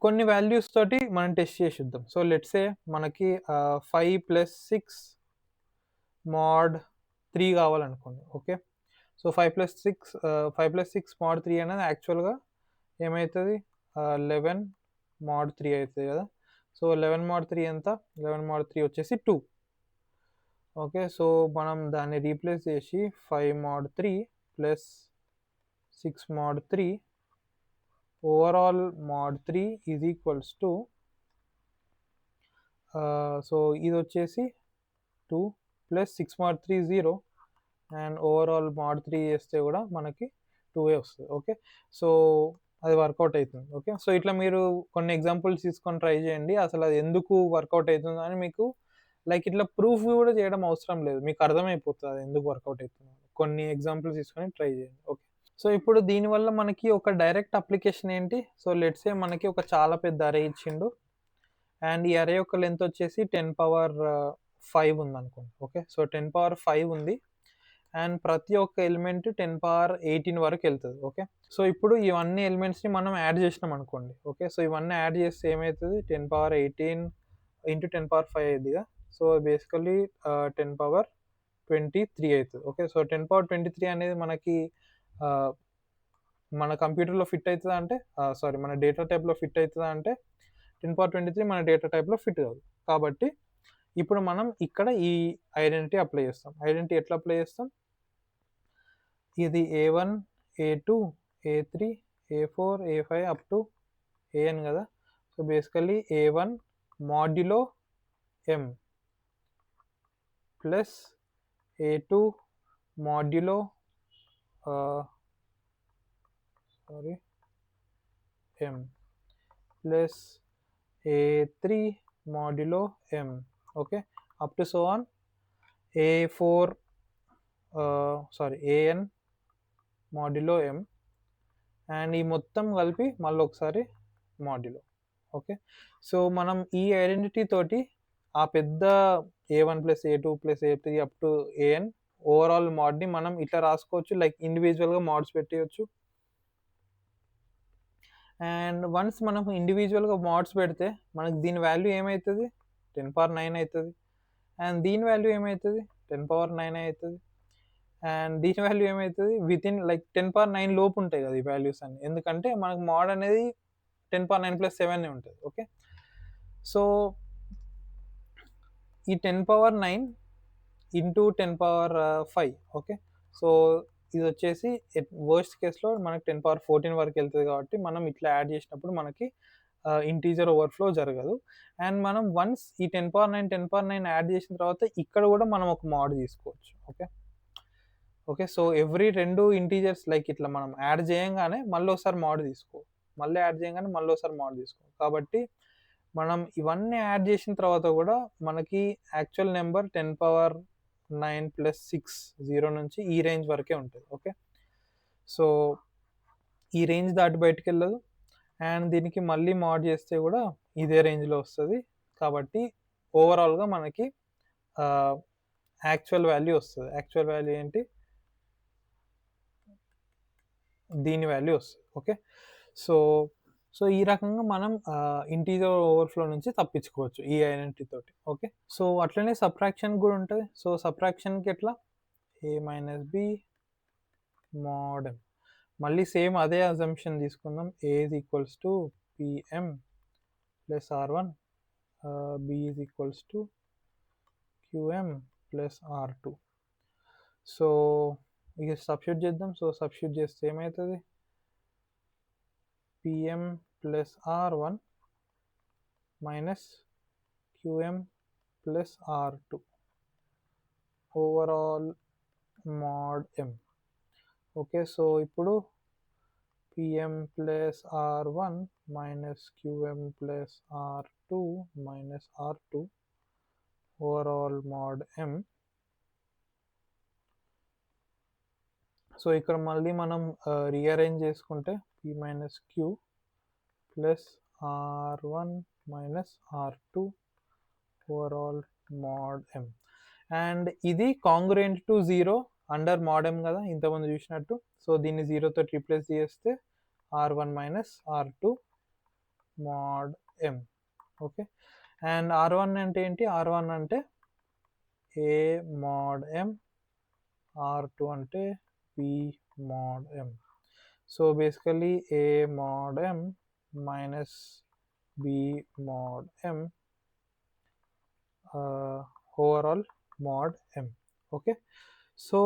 కొన్ని వాల్యూస్ తోటి మనం టెస్ట్ చేసి చూద్దాం. సో లెట్స్ సే మనకి 5 ప్లస్ 6 mod 3 కావాలనుకోండి. ఓకే, సో 5 ప్లస్ 6 mod 3 అనేది యాక్చువల్గా ఏమవుతుంది, 11 mod 3 అవుతుంది కదా. సో 11 mod 3 ఎంత, 11 mod 3 వచ్చేసి 2. ఓకే, సో మనం దాన్ని రీప్లేస్ చేసి 5 mod 3 plus 6 mod 3 overall mod 3 is equals to so ఇది వచ్చేసి 2 plus 6 mod 3 0 and overall mod 3 చేస్తే కూడా మనకి 2 వస్తుంది. ఓకే, సో అది వర్కౌట్ అవుతుంది. ఓకే, సో ఇట్లా మీరు కొన్ని ఎగ్జాంపుల్స్ తీసుకొని ట్రై చేయండి, అసలు అది ఎందుకు వర్కౌట్ అవుతుంది అని మీకు లైక్ ఇట్లా ప్రూఫ్ కూడా చేయడం అవసరం లేదు, మీకు అర్థమైపోతుంది అది ఎందుకు వర్కౌట్ అవుతుంది. కొన్ని ఎగ్జాంపుల్స్ తీసుకొని ట్రై చేయండి. ఓకే, సో ఇప్పుడు దీనివల్ల మనకి ఒక డైరెక్ట్ అప్లికేషన్ ఏంటి, సో లెట్స్ సే మనకి ఒక చాలా పెద్ద అరే ఇచ్చిండు అండ్ ఈ అరే యొక్క లెంత్ వచ్చేసి 10⁵ ఉందనుకోండి. ఓకే, సో 10⁵ ఉంది అండ్ ప్రతి ఒక్క ఎలిమెంట్ 10⁸ వరకు వెళ్తుంది. ఓకే, సో ఇప్పుడు ఇవన్నీ ఎలిమెంట్స్ని మనం యాడ్ చేసినాం అనుకోండి. ఓకే, సో ఇవన్నీ యాడ్ చేస్తే ఏమవుతుంది, 10⁻18 ఇంటూ 10⁵ అయ్యిందిగా. సో బేసికలీ 10⁻23 అవుతుంది. ఓకే, సో 10⁻23 అనేది మనకి మన కంప్యూటర్లో ఫిట్ అవుతుందా అంటే సారీ మన డేటా టైప్లో ఫిట్ అవుతుందా అంటే 10⁻23 మన డేటా టైప్లో ఫిట్ కాదు. కాబట్టి ఇప్పుడు మనం ఇక్కడ ఈ ఐడెంటిటీ అప్లై చేస్తాం. ఐడెంటిటీ ఎట్లా అప్లై చేస్తాం, ఇది A1 A2 A3 A4 A5 up to AN కదా. So basically A1 modulo M plus A2 modulo M plus A3 modulo M. Okay, up to so on A4 AN modulo M and ఈ మొత్తం కలిపి మళ్ళీ ఒకసారి modulo. Okay, so మనం ఈ identity తోటి ఆ పెద్ద A1 plus A2 plus A3 up to AN overall మాడ్ని మనం ఇట్లా రాసుకోవచ్చు, లైక్ ఇండివిజువల్గా మాడ్స్ పెట్టేయచ్చు. అండ్ వన్స్ మనం ఇండివిజువల్గా మాడ్స్ పెడితే మనకి దీని వాల్యూ ఏమవుతుంది, 10⁹ అవుతుంది అండ్ దీని వాల్యూ ఏమవుతుంది, 10⁹ అవుతుంది అండ్ దీని వాల్యూ ఏమవుతుంది, వితిన్ లైక్ 10⁹ లోపు ఉంటాయి కదా ఈ వాల్యూస్ అన్ని, ఎందుకంటే మనకు మాడ్ అనేది 10⁹ ప్లస్ 7 ఉంటుంది. ఓకే, సో ఈ 10⁹ ఇంటూ 10^5. ఓకే, సో ఇది వచ్చేసి వర్స్ట్ కేస్లో మనకి 10^14 వరకు వెళ్తుంది కాబట్టి మనం ఇట్లా యాడ్ చేసినప్పుడు మనకి ఇంటీజర్ ఓవర్ఫ్లో జరగదు. అండ్ మనం వన్స్ ఈ 10^9 యాడ్ చేసిన తర్వాత ఇక్కడ కూడా మనం ఒక మోడ్ తీసుకోవచ్చు. Okay okay, so every 2 integers like ఇట్లా మనం యాడ్ చేయంగానే మళ్ళీ ఒకసారి మోడ్ తీసుకో, మళ్ళీ యాడ్ చేయంగానే మళ్ళీ ఒకసారి మోడ్ తీసుకో. కాబట్టి మనం ఇవన్నీ యాడ్ చేసిన తర్వాత కూడా మనకి యాక్చువల్ నెంబర్ 10^9+6 0 నుంచి ఈ రేంజ్ వరకే ఉంటుంది. ఓకే, సో ఈ రేంజ్ దాటి బయటకు వెళ్ళదు. అండ్ దీనికి మళ్ళీ మోడ్ చేస్తే కూడా ఇదే రేంజ్లో వస్తుంది. కాబట్టి ఓవరాల్గా మనకి యాక్చువల్ వాల్యూ వస్తుంది. యాక్చువల్ వాల్యూ ఏంటి, దీని వాల్యూ వస్తుంది. ఓకే, సో సో ఈ రకంగా మనం ఇంటీజర్ ఓవర్ఫ్లో నుంచి తప్పించుకోవచ్చు ఈ ఐడెంటిటీ తోటి. ఓకే, సో అట్లనే సబ్ట్రాక్షన్ కూడా ఉంటుంది. సో సబ్ట్రాక్షన్కి ఎట్లా, a - b mod m. మళ్ళీ సేమ్ అదే అజంప్షన్ తీసుకుందాం. a = pm + r1, b = qm + r2. So ఇక సబ్స్టిట్యూట్ చేద్దాం. సో సబ్స్టిట్యూట్ చేస్తే ఏమవుతుంది, pm + r1 - qm + r2 overall mod m. Okay, so ఇప్పుడు pm + r1 - qm + r2 - r2 overall mod m. So ఇక్కడ మళ్ళీ మనం రీఅరేంజ్ చేసుకుంటే p - q + r1 - r2 overall mod m. And ఇది congruent to 0 under mod m కదా ఇంతకుముందు చూసినట్టు. So దీన్ని 0తో రీప్లేస్ చేస్తే r1 - r2 mod m. Okay, and r1 అంటే ఏంటి, r1 అంటే a mod m, r2 అంటే p mod m. So basically a mod m - b mod m overall mod m. Okay, so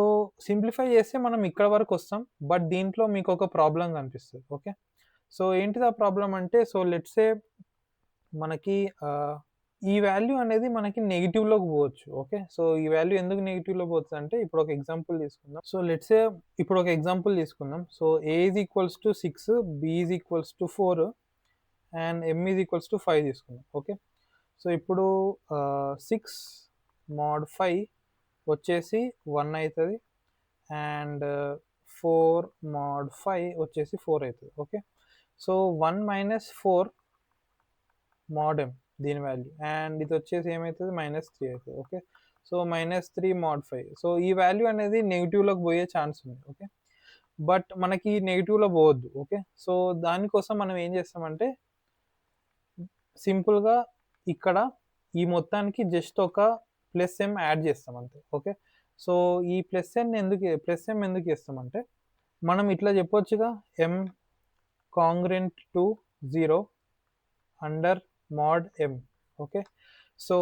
simplify చేస్తే మనం ఇక్కడ వరకు వస్తాం. బట్ దీంట్లో మీకు ఒక ప్రాబ్లం కనిపిస్తుంది. ఓకే, సో ఏంటిది ఆ ప్రాబ్లం అంటే, సో లెట్స్ సే మనకి ఈ వాల్యూ అనేది మనకి నెగిటివ్లోకి పోవచ్చు. ఓకే, సో ఈ వాల్యూ ఎందుకు నెగిటివ్లో పోతుంది అంటే, ఇప్పుడు ఒక ఎగ్జాంపుల్ తీసుకుందాం. సో లెట్స్ సే ఇప్పుడు ఒక ఎగ్జాంపుల్ తీసుకుందాం. So a = 6, b = 4 and m = 5 తీసుకుందాం. ఓకే, సో ఇప్పుడు 6 mod 5 వచ్చేసి 1 అవుతుంది అండ్ 4 mod 5 వచ్చేసి 4 అవుతుంది. ఓకే, సో 1 - 4 mod m దీని వాల్యూ, అండ్ ఇది వచ్చేసి ఏమవుతుంది, -3 అవుతుంది. Okay, so -3 mod 5. సో ఈ వాల్యూ అనేది నెగిటివ్లోకి పోయే ఛాన్స్ ఉంది. ఓకే, బట్ మనకి నెగిటివ్లో పోవద్దు. ఓకే, సో దానికోసం మనం ఏం చేస్తామంటే సింపుల్గా ఇక్కడ ఈ మొత్తానికి జస్ట్ ఒక +m యాడ్ చేస్తాం అంతే. ఓకే, సో ఈ +m ఎందుకు చేస్తామంటే మనం ఇట్లా చెప్పొచ్చుగా, m congruent to 0 under mod m. Okay, so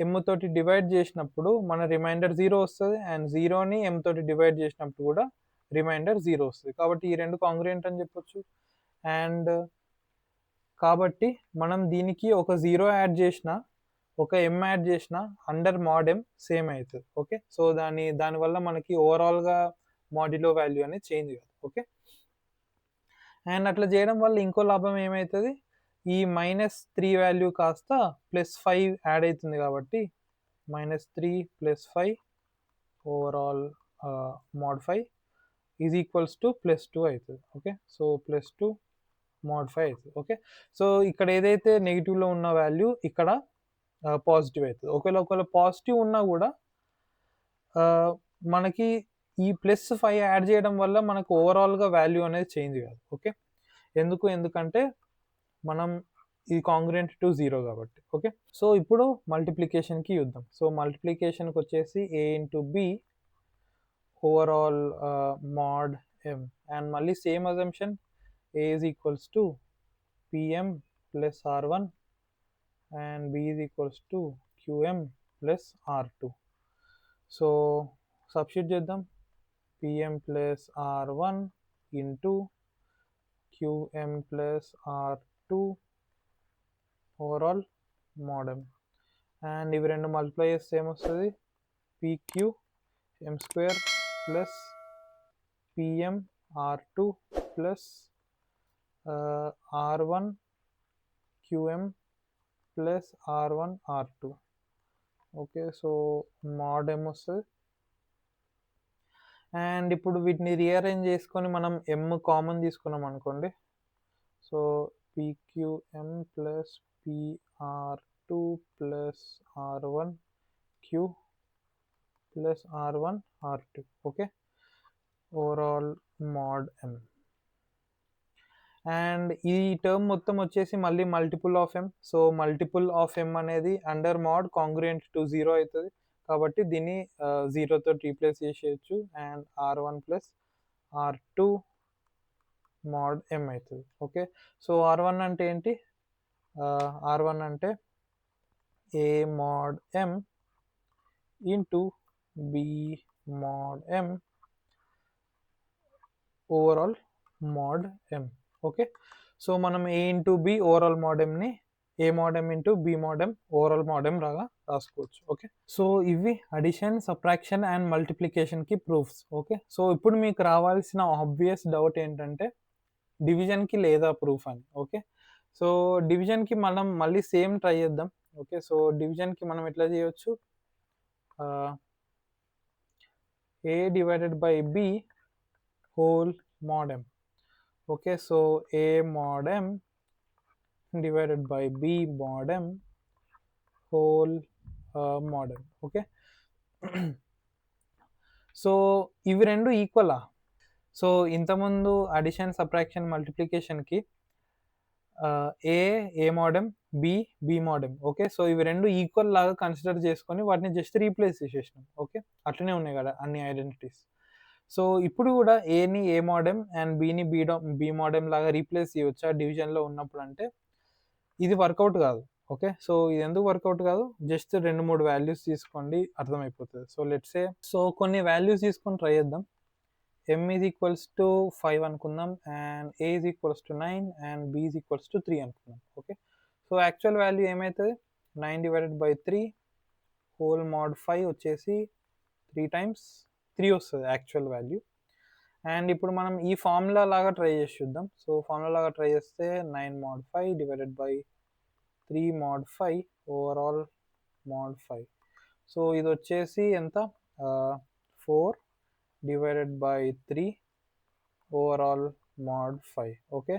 m తోటి డివైడ్ చేసినప్పుడు మన రిమైండర్ 0 వస్తుంది అండ్ 0ని m తోటి డివైడ్ చేసినప్పుడు కూడా రిమైండర్ 0 వస్తుంది. కాబట్టి ఈ రెండు కాంగ్రుయెంట్ అని చెప్పొచ్చు. అండ్ కాబట్టి మనం దీనికి ఒక 0 యాడ్ చేసిన, ఒక m యాడ్ చేసిన అండర్ mod m సేమ్ అవుతుంది. ఓకే, సో దానివల్ల మనకి ఓవరాల్గా మాడ్యులో వాల్యూ అనేది చేంజ్ కాదు. ఓకే, అండ్ అట్లా చేయడం వల్ల ఇంకో లాభం ఏమవుతుంది, ఈ -3 వాల్యూ కాస్త +5 యాడ్ అవుతుంది. కాబట్టి -3 + 5 ఓవరాల్ mod 5 = +2 అవుతుంది. ఓకే, సో +2 mod 5 అవుతుంది. ఓకే, సో ఇక్కడ ఏదైతే నెగిటివ్లో ఉన్న వాల్యూ ఇక్కడ పాజిటివ్ అవుతుంది. ఒకవేళ పాజిటివ్ ఉన్నా కూడా మనకి ఈ +5 యాడ్ చేయడం వల్ల మనకు ఓవరాల్గా వాల్యూ అనేది చేంజ్ కాదు. ఓకే, ఎందుకంటే మనం ఇది కాంగ్రుయెంట్ టు 0 కాబట్టి. ఓకే, సో ఇప్పుడు మల్టిప్లికేషన్కి చూద్దాం. సో మల్టిప్లికేషన్కి వచ్చేసి a × b overall mod m. And మళ్ళీ same assumption, a = pm + r1 and b = qm + r2. So substitute చేద్దాం. Pm plus R1 into Qm plus R2 overall mod m. And ఇవి రెండు multiply చేస్తే ఏమొస్తుంది? PQ m square plus PM R2 plus R1 QM plus R1 R2. Okay, so mod m వస్తుంది. And ఇప్పుడు వీటిని rearrange చేసుకొని మనం m కామన్ తీసుకున్నాం అనుకోండి. So PQM plus PR2 plus R1Q plus R1 R2. Okay, overall mod m. And ఈ term మొత్తం వచ్చేసి మళ్ళీ multiple of m. So multiple of m అనేది అండర్ mod కాంగ్రుయెంట్ టు 0 అవుతుంది, కాబట్టి దీన్ని 0తో రీప్లేస్ చేసేయచ్చు. And R1 plus R2 mod m అవుతుంది. ఓకే, సో R1 అంటే ఏంటి? R1 అంటే A mod m into B mod m overall mod m. Okay, so మనం A into B overall mod mని A mod m into B mod m overall mod m లాగా రాసుకోవచ్చు. Okay, so ఇవి addition, subtraction and మల్టిప్లికేషన్కి proofs. Okay, so ఇప్పుడు మీకు రావాల్సిన obvious doubt ఏంటంటే డివిజన్కి లేదా ప్రూఫ్ అని. ఓకే, సో డివిజన్కి మనం మళ్ళీ సేమ్ ట్రై చేద్దాం. ఓకే, సో డివిజన్కి మనం ఎట్లా చేయొచ్చు? A divided by B whole mod m. Okay, so A mod m divided by B mod m whole mod m. Okay, so ఇవి రెండు ఈక్వలా? సో ఇంతకుముందు అడిషన్, సబ్ట్రాక్షన్, మల్టిప్లికేషన్కి ఏ mod m, B mod m. Okay, so ఇవి రెండు equal లాగా consider చేసుకొని వాటిని just replace చేసేసినాం. Okay, అట్లనే ఉన్నాయి కదా అన్ని ఐడెంటిటీస్. సో ఇప్పుడు కూడా ఏని ఏ మోడెమ్ అండ్ బీని బి మోడెమ్ లాగా రీప్లేస్ చేయవచ్చా డివిజన్లో ఉన్నప్పుడు అంటే ఇది వర్కౌట్ కాదు. ఓకే, సో ఇది ఎందుకు వర్కౌట్ కాదు? జస్ట్ 2-3 వాల్యూస్ తీసుకోండి, అర్థమైపోతుంది. సో లెట్స్ సే, సో కొన్ని వాల్యూస్ తీసుకొని ట్రై చేద్దాం. m ఈజ్ ఈక్వల్స్ టు 5 అనుకుందాం, and a is equals to 9 and b is equals to 3 అనుకుందాం. ఓకే, సో యాక్చువల్ వాల్యూ ఏమవుతుంది? 9 డివైడెడ్ బై 3 హోల్ mod 5 వచ్చేసి 3 టైమ్స్ 3 వస్తుంది యాక్చువల్ వాల్యూ. అండ్ ఇప్పుడు మనం ఈ ఫార్ములా లాగా ట్రై చేసి చూద్దాం. సో ఫార్ములా లాగా ట్రై చేస్తే 9 mod 5 divided by 3 mod 5 overall mod 5. So ఇది వచ్చేసి ఎంత? 4 divided by 3 overall mod 5. Okay,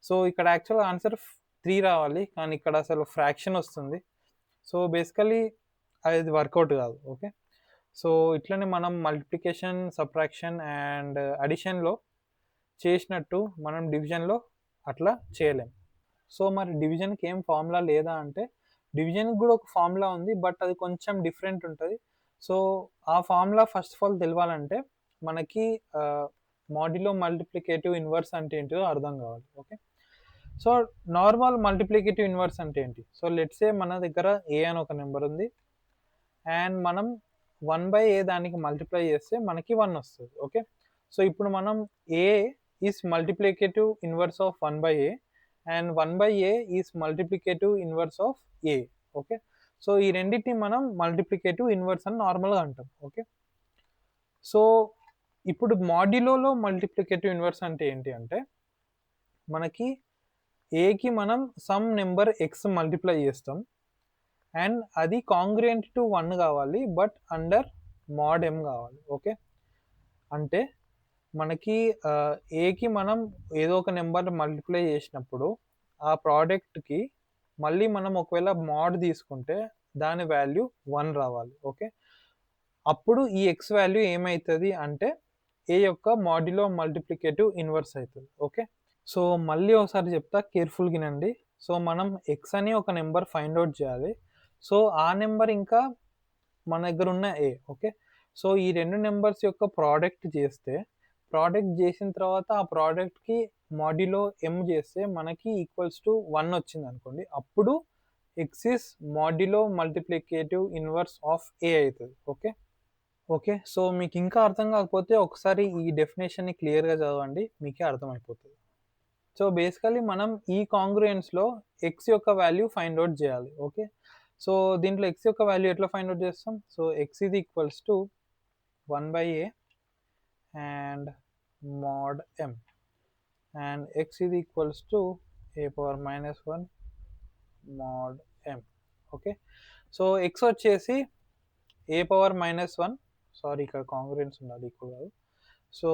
so ఇక్కడ యాక్చువల్ ఆన్సర్ 3 రావాలి, కానీ ఇక్కడ అసలు ఫ్రాక్షన్ వస్తుంది. సో బేసికలీ అది వర్కౌట్ కాదు. ఓకే, సో ఇట్లనే మనం మల్టిప్లికేషన్, సబ్ట్రాక్షన్ అండ్ అడిషన్లో చేసినట్టు మనం డివిజన్లో అట్లా చేయలేం. సో మరి డివిజన్కి ఏం ఫార్ములా లేదా అంటే డివిజన్కి కూడా ఒక ఫార్ములా ఉంది, బట్ అది కొంచెం డిఫరెంట్ ఉంటుంది. సో ఆ ఫార్ములా ఫస్ట్ ఆఫ్ ఆల్ తెలవాలంటే మనకి మాడ్యులో మల్టిప్లికేటివ్ ఇన్వర్స్ అంటే ఏంటో అర్థం కావాలి. Okay, so normal multiplicative inverse అంటే ఏంటి? సో లెట్స్ సే మన దగ్గర ఏ అని ఒక నెంబర్ ఉంది, అండ్ మనం 1/a దానికి మల్టిప్లై చేస్తే మనకి 1 వస్తుంది. ఓకే, సో ఇప్పుడు మనం a is multiplicative inverse of 1/a and 1/a is multiplicative inverse of a. Okay, so ఈ రెండింటిని మనం మల్టిప్లికేటివ్ ఇన్వర్స్ అని నార్మల్గా అంటాం. ఓకే, సో ఇప్పుడు మాడ్యులోలో మల్టిప్లికేటివ్ ఇన్వర్స్ అంటే ఏంటి అంటే మనకి ఏకి మనం సమ్ నెంబర్ x మల్టిప్లై చేస్తాం అండ్ అది కాంగ్రుయెంట్ టు 1 కావాలి, బట్ అండర్ mod m కావాలి. ఓకే, అంటే మనకి ఏకి మనం ఏదో ఒక నెంబర్ మల్టిప్లై చేసినప్పుడు ఆ ప్రోడక్ట్కి మళ్ళీ మనం ఒకవేళ మోడ్ తీసుకుంటే దాని వాల్యూ 1 రావాలి. ఓకే, అప్పుడు ఈ ఎక్స్ వాల్యూ ఏమవుతుంది అంటే ఏ యొక్క మాడ్యులో మల్టిప్లికేటివ్ ఇన్వర్స్ అవుతుంది. ఓకే, సో మళ్ళీ ఒకసారి చెప్తా, కేర్ఫుల్గా వినండి. సో మనం ఎక్స్ అని ఒక నెంబర్ ఫైండ్ అవుట్ చేయాలి. సో ఆ నెంబర్ ఇంకా మన దగ్గర ఉన్న ఏ. ఓకే, సో ఈ రెండు నెంబర్స్ యొక్క ప్రోడక్ట్ చేస్తే, ప్రోడక్ట్ చేసిన తర్వాత ఆ ప్రోడక్ట్కి మాడ్యులో m చేస్తే మనకి ఈక్వల్స్ టు 1 వచ్చింది అనుకోండి, అప్పుడు X is modulo multiplicative inverse of A అవుతుంది. Okay, okay. సో, మీకింకా అర్థం కాకపోతే ఒకసారి ఈ డెఫినిషన్‌ని క్లియర్‌గా చదవండి. మీకే అర్థమైపోతది. సో, బేసికల్లీ మనం ఈ కాంగ్రుయెన్స్‌లో x యొక్క వాల్యూ ఫైండ్ ఔట్ జేయాలి. ఓకే. సో, దీంట్లో x యొక్క వాల్యూ ఎట్లా ఫైండ్ ఔట్ చేస్తాం? So, x is equals to 1/a and mod m and x is equals to a power minus 1 mod m. Okay. So, x వచ్చేసి a power minus 1, sorry ఇక్కడ congruence ఉండాలి, equal కాదు. So,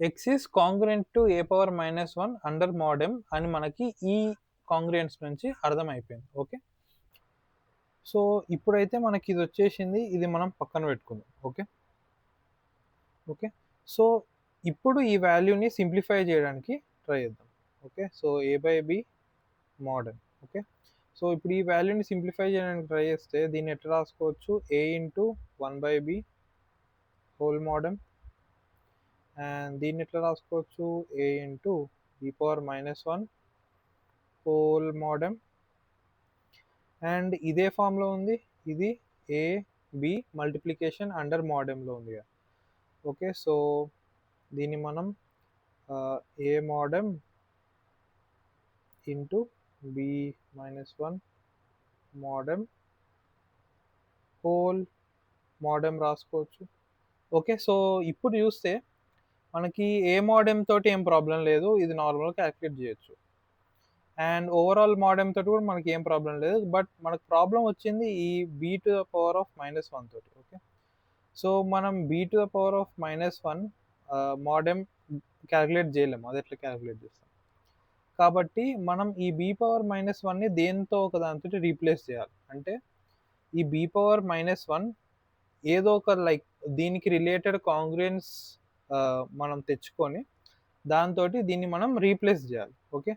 x is congruent to a power minus 1 under mod m అని మనకి ఈ కాంగ్రుయెన్స్ నుంచి అర్థమైపోయింది. Okay. So, ఇప్పుడైతే మనకి ఇది వచ్చేసింది. ఇది మనం పక్కన పెట్టుకుందాం. ఓకే. ఓకే. సో, ఇప్పుడు ఈ వాల్యూని సింప్లిఫై చేయడానికి ట్రై చేద్దాం. Okay. So, a/b mod m. Okay. So, ఇప్పుడు ఈ వాల్యూని సింప్లిఫై చేయడానికి ట్రై చేస్తే దీన్ని ఎట్లా రాసుకోవచ్చు? a into 1/b whole mod m and దీన్ని ఎట్లా రాసుకోవచ్చు? a into e power minus 1 whole mod m and ఇదే ఫామ్‌లో ఉంది. ఇది a, b multiplication under mod mలో ఉంది కదా! ఓకే. సో, దీన్ని మనం a mod m into b minus 1 mod m whole mod m రాసుకోవచ్చు. ఓకే. సో, ఇప్పుడు చూస్తే మనకి ఏ mod m తోటి ఏం ప్రాబ్లమ్ లేదు. ఇది నార్మల్‌గా కాలిక్యులేట్ చేయొచ్చు. అండ్ ఓవరాల్ mod m తోటి కూడా మనకి ఏం ప్రాబ్లమ్ లేదు. బట్ మనకు ప్రాబ్లమ్ వచ్చింది ఈ b to the power of minus 1 తోటి. ఓకే. సో, మనం b to the power of minus 1 mod m calculate చేయలేము. అది ఎట్లా కాలిక్యులేట్ చేస్తాం? కాబట్టి మనం ఈ b పవర్ మైనస్ 1ని దేనితో ఒక దానితోటి రీప్లేస్ చేయాలి. అంటే ఈ b పవర్ మైనస్ 1 ఏదో ఒక లైక్ దీనికి రిలేటెడ్ కాంగ్రుయెన్స్ మనం తెచ్చుకొని దాంతోటి దీన్ని మనం రీప్లేస్ చేయాలి. ఓకే.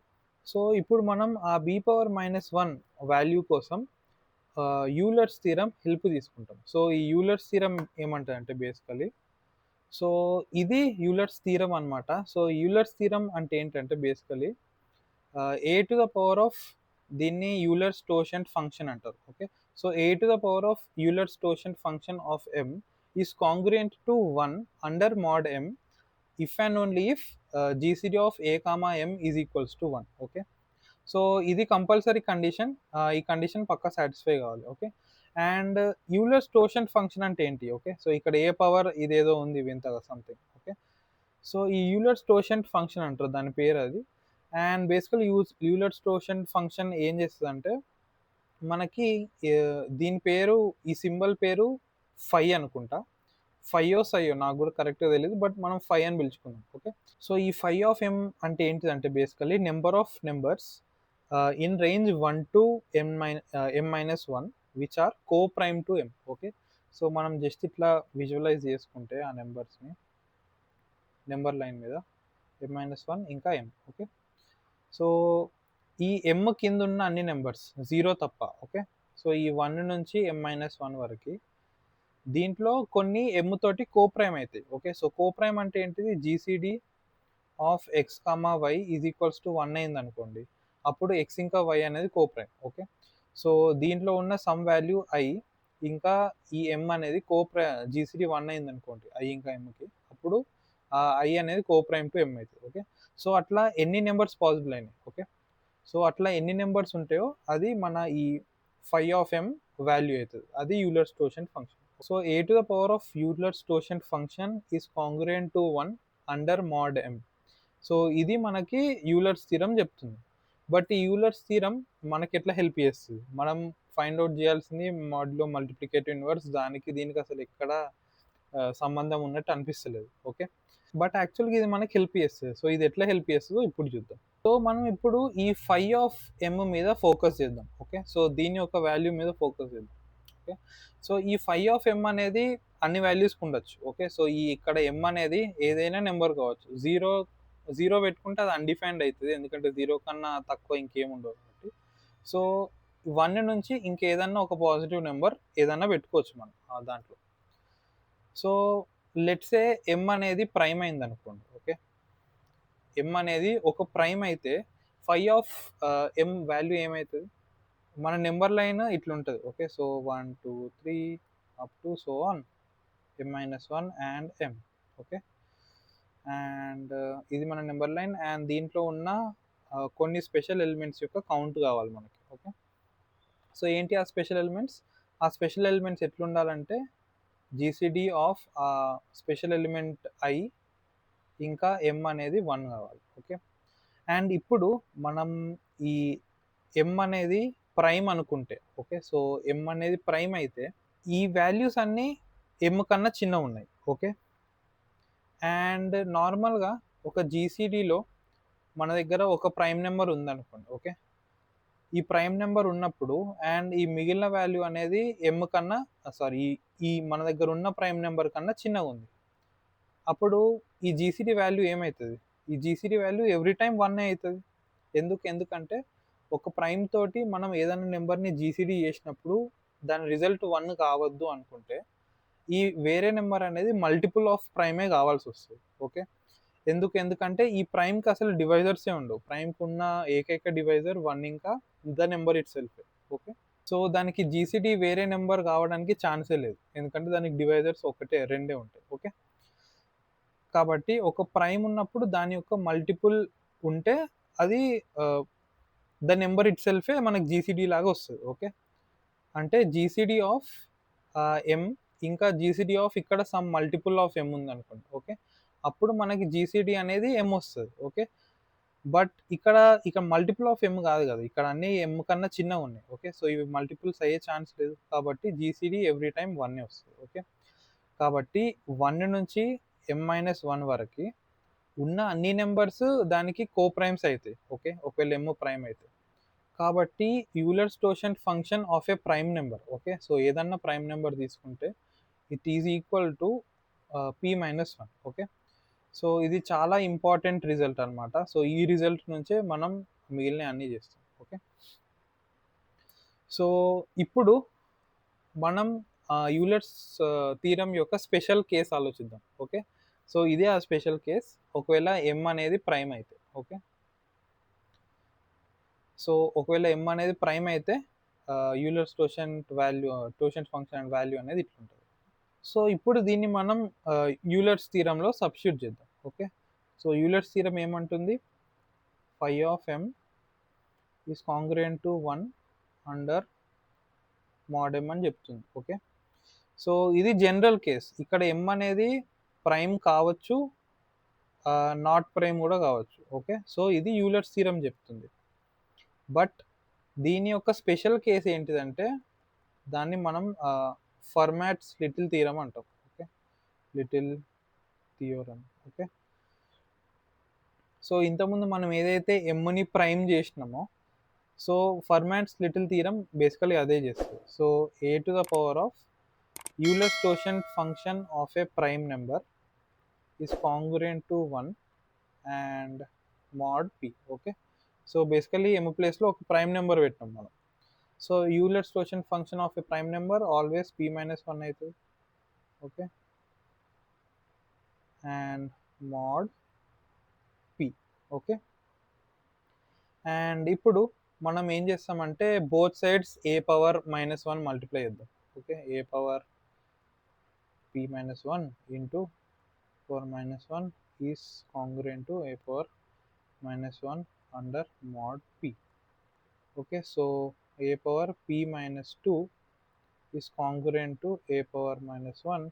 సో, ఇప్పుడు మనం ఆ b పవర్ మైనస్ 1 వాల్యూ కోసం యూలర్స్ థీరమ్ హెల్ప్ తీసుకుంటాం. సో, ఈ యూలర్స్ థీరమ్ ఏమంటదంటే బేసికల్లీ, సో, ఇది యూలర్స్ థీరమ్ అన్నమాట. సో, యూలర్స్ థీరమ్ అంటే ఏంటంటే basically A to the power of దీన్ని యూలర్స్ టోషెంట్ ఫంక్షన్ అంటారు. Okay. So, A to the power of Euler's totient function of m is congruent to 1 under mod m if and only if GCD of a, m is equals to 1. Okay. So, ఇది compulsory condition. ఈ condition పక్కా satisfy కావాలి. Okay. And Euler's totient function అంటే ఏంటి? Okay. So, ఇక్కడ ఏ power ఇదేదో ఉంది వింతగా something. Okay. So, ఈ యూలర్స్ టోషెంట్ ఫంక్షన్ అంటారు. దాని పేరు అది. And basically Euler's totient function ఏం చేస్తదంటే మనకి దీని పేరు, ఈ సింబల్ పేరు ఫై అనుకుంటా. ఫైయో, సైయో నాకు కూడా కరెక్ట్‌గా తెలీదు. బట్ మనం ఫై అని పిలుచుకుందాం. ఓకే. సో, ఈ ఫై ఆఫ్ m అంటే ఏంటిదంటే basically number of numbers in range 1 to m-1 which are coprime to m. Okay. So, మనం జస్ట్ ఇట్లా విజువలైజ్ చేసుకుంటే ఆ నంబర్స్‌ని నంబర్ లైన్ మీద m-1 ఇంకా m. ఓకే. సో, ఈ m కిందున్న అన్ని నంబర్స్ 0 తప్ప. ఓకే. సో, ఈ 1 నుంచి m-1 వరకి దీంట్లో కొన్ని m తోటి కో-ప్రైమ్ అయితాయి. ఓకే. సో, కో-ప్రైమ్ అంటే ఏంటిది? GCD of x, y is equals to 1 అయిందనుకోండి. అప్పుడు x ఇంకా y అనేది కో-ప్రైమ్. ఓకే. సో, దీంట్లో ఉన్న సమ్ వాల్యూ i ఇంకా ఈ m అనేది జీసీడీ 1 అయిందనుకోండి i ఇంకా mకి. అప్పుడు i అనేది కో-ప్రైమ్ టు m అయితది. ఓకే. సో, అట్లా ఎన్ని నంబర్స్ పాసిబుల్ అయినాయి. ఓకే. సో, అట్లా ఎన్ని నంబర్స్ ఉంటాయో అది మన ఈ ఫై ఆఫ్ m వాల్యూ అయితది. అది Euler's totient function. So, A to the power of Euler's totient function is congruent to 1 under mod m. So, ఇది మనకి యూలర్స్ థీరమ్ చెప్తుంది. బట్ ఈ యూలర్స్ థీరమ్ మనకెట్లా హెల్ప్ చేస్తది? మనం ఫైండ్ ఔట్ చేయాల్సింది మాడ్యులో మల్టిప్లికేటివ్ ఇన్వర్స్. దానికి దీనికి అసలు ఎక్కడ సంబంధం ఉన్నట్టు అనిపిస్తలేదు. ఓకే. బట్ యాక్చువల్‌గా ఇది మనకి హెల్ప్ చేస్తది. సో, ఇది ఎట్లా హెల్ప్ చేస్తదో ఇప్పుడు చూద్దాం. సో, మనం ఇప్పుడు ఈ ఫై ఆఫ్ m మీద ఫోకస్ చేద్దాం. ఓకే. సో, దీని యొక్క వాల్యూ మీద ఫోకస్ చేద్దాం. ఓకే. సో, ఈ ఫై ఆఫ్ m అనేది అన్ని వాల్యూస్‌కి ఉండొచ్చు. ఓకే. సో, ఈ ఇక్కడ m అనేది ఏదైనా నంబర్ కావచ్చు. 0 పెట్టుకుంటే అది అన్‌డిఫైన్డ్ అయితది. ఎందుకంటే 0 కన్నా తక్కువ ఇంకేముండవు కాబట్టి. సో, 1 నుంచి ఇంకేదన్నా ఒక పాజిటివ్ నంబర్ ఏదన్నా పెట్టుకోవచ్చు మనం దాంట్లో. సో, లెట్స్ సే m అనేది ప్రైమ్ అయిందనుకోండి. ఓకే. m అనేది ఒక ప్రైమ్ అయితే ఫై ఆఫ్ m వాల్యూ ఏమైతది? మన నంబర్ లైన్ ఇట్లుంటది. Okay. So, 1, 2, 3 up to so on. m-1 and m. Okay, and ఇది మన నెంబర్ లైన్ అండ్ దీంట్లో ఉన్న కొన్ని స్పెషల్ ఎలిమెంట్స్ యొక్క కౌంట్ కావాలి మనకి. ఓకే, సో ఏంటి ఆ స్పెషల్ ఎలిమెంట్స్? ఆ స్పెషల్ ఎలిమెంట్స్ ఎట్లుండాలంటే GCD of special element I ఇంకా ఎం అనేది 1 కావాలి. ఓకే, అండ్ ఇప్పుడు మనం ఈ ఎం అనేది ప్రైమ్ అనుకుంటే, ఓకే, సో ఎం అనేది ప్రైమ్ అయితే ఈ వాల్యూస్ అన్నీ ఎం కన్నా చిన్న ఉన్నాయి. ఓకే, అండ్ నార్మల్గా ఒక జీసీడీలో మన దగ్గర ఒక ప్రైమ్ నెంబర్ ఉందనుకోండి. ఓకే, ఈ ప్రైమ్ నెంబర్ ఉన్నప్పుడు అండ్ ఈ మిగిలిన వాల్యూ అనేది ఎం కన్నా సారీ ఈ మన దగ్గర ఉన్న ప్రైమ్ నెంబర్ కన్నా చిన్నగా ఉంది. అప్పుడు ఈ జీసీడీ వాల్యూ ఏమవుతుంది? ఈ జీసీడీ వాల్యూ ఎవ్రీ టైం 1 అవుతుంది. ఎందుకంటే ఒక ప్రైమ్ తోటి మనం ఏదైనా నెంబర్ని జీసీడీ చేసినప్పుడు దాని రిజల్ట్ 1 కావద్దు అనుకుంటే ఈ వేరే నెంబర్ అనేది మల్టిపుల్ ఆఫ్ ప్రైమే కావాల్సి వస్తుంది. ఓకే, ఎందుకంటే ఈ ప్రైమ్కి అసలు డివైజర్సే ఉండవు. ప్రైమ్కి ఉన్న ఏకైక డివైజర్ 1 ఇంకా the number it self. Okay, so దానికి జీసీడీ వేరే నెంబర్ కావడానికి ఛాన్సే లేదు, ఎందుకంటే దానికి డివైజర్స్ రెండే ఉంటాయి. ఓకే, కాబట్టి ఒక ప్రైమ్ ఉన్నప్పుడు దాని యొక్క మల్టిపుల్ ఉంటే అది ద నెంబర్ ఇట్ సెల్ఫే మనకి జీసీడీ లాగా వస్తుంది. ఓకే, అంటే జీసీడీ ఆఫ్ ఎం ఇంకా జీసీడీ ఆఫ్ ఇక్కడ సమ్ మల్టిపుల్ ఆఫ్ ఎం ఉంది అనుకోండి. ఓకే, అప్పుడు మనకి జీసీడీ అనేది ఎం వస్తుంది. ఓకే, బట్ ఇక్కడ మల్టిపుల్ ఆఫ్ ఎం కాదు కదా, ఇక్కడ అన్ని ఎం కన్నా చిన్నగా ఉన్నాయి. ఓకే, సో ఇవి మల్టిపుల్స్ అయ్యే ఛాన్స్ లేదు, కాబట్టి జీసీడీ ఎవ్రీ టైం 1 వస్తుంది. ఓకే, కాబట్టి 1 నుంచి m-1 వరకు ఉన్న అన్ని నెంబర్స్ దానికి కో ప్రైమ్స్ అవుతాయి. ఓకే, ఒకవేళ ఎమ్ ప్రైమ్ అయితే, కాబట్టి Euler's totient function of A prime number. Okay, so ఏదన్నా ప్రైమ్ నెంబర్ తీసుకుంటే it is equal to p-1. Okay, so ఇది చాలా ఇంపార్టెంట్ రిజల్ట్ అనమాట. సో ఈ రిజల్ట్ నుంచే మనం మిగిలిన అన్నీ చేస్తాం. ఓకే, సో ఇప్పుడు మనం యూలర్స్ థీరం యొక్క స్పెషల్ కేస్ ఆలోచిద్దాం. ఓకే, సో ఇదే ఆ స్పెషల్ కేస్ ఒకవేళ ఎం అనేది ప్రైమ్ అయితే. ఓకే, సో ఒకవేళ ఎం అనేది ప్రైమ్ అయితే Euler's totient function and value అనేది ఇట్లుంటుంది. సో ఇప్పుడు దీన్ని మనం యూలర్స్ థీరంలో సబ్స్టిట్యూట్ చేద్దాం. ఓకే, సో యూలర్స్ థీరం ఏమంటుంది? phi of m is congruent to 1 under mod m అని చెప్తుంది. ఓకే, సో ఇది జనరల్ కేస్. ఇక్కడ ఎం అనేది ప్రైమ్ కావచ్చు, నాట్ ప్రైమ్ కూడా కావచ్చు. ఓకే, సో ఇది యూలర్స్ థీరం చెప్తుంది. బట్ దీని యొక్క స్పెషల్ కేస్ ఏంటిదంటే దాన్ని మనం ఫర్మాట్స్ లిటిల్ థీరం అంటాం. Okay, little theorem. Okay, so ఇంతకుముందు మనం ఏదైతే ఎమ్ని ప్రైమ్ చేసినామో so Fermat's little theorem basically అదే చేస్తుంది. So A to the power of Euler's totient function of A prime number is congruent to 1 and mod p. Okay, so basically M ప్లేస్లో ఒక prime number పెట్టినాం మనం. So Euler's totient function of A prime number always p-1 అవుతుంది. Okay, and mod p. Okay, and ఇప్పుడు మనం ఏం చేస్తామంటే both sides ఏ power -1 multiply చేద్దాం. Okay, A power p-1 into power -1 is congruent to A power -1 under mod p. Okay, so A power p-2 is congruent to A power -1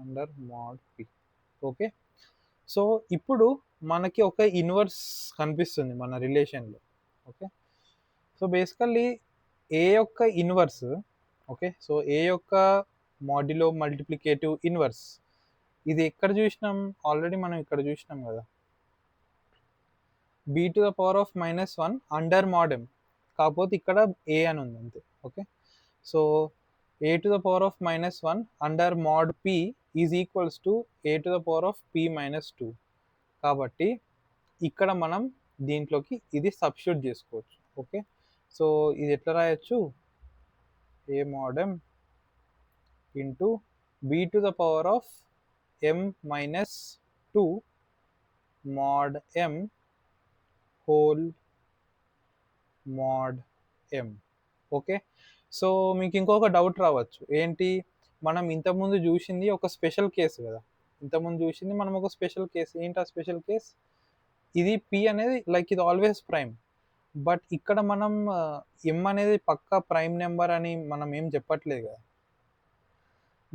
under mod p. Okay, so ఇప్పుడు మనకి ఒక inverse కనిపిస్తుంది మన రిలేషన్లో. Okay, so basically a యొక్క inverse, okay, so ఏ యొక్క modulo multiplicative inverse ఇది ఎక్కడ చూసినాం? ఆల్రెడీ మనం ఇక్కడ చూసినాం కదా, b to the power of -1 under mod m, కాకపోతే ఇక్కడ a అని ఉంది అంతే. Okay, so a to the power of -1 under mod p is equals to a to the power of p-2. కాబట్టి ఇక్కడ మనం దీంట్లోకి ఇది సబ్స్టిట్యూట్ చేసుకోవచ్చు. ఓకే, సో ఇది ఎట్లా రాయొచ్చు? a mod m into b to the power of m-2 mod m whole mod m. Okay, so మీకు ఇంకొక డౌట్ రావచ్చు, ఏంటి? మనం ఇంతకుముందు చూసింది ఒక స్పెషల్ కేసు కదా. ఇంతకుముందు చూసింది మనం ఒక స్పెషల్ కేసు. ఏంటి ఆ స్పెషల్ కేస్? ఇది పి అనేది లైక్ ఇది ఆల్వేస్ ప్రైమ్. బట్ ఇక్కడ మనం ఎం అనేది పక్కా ప్రైమ్ నెంబర్ అని మనం ఏం చెప్పట్లేదు కదా.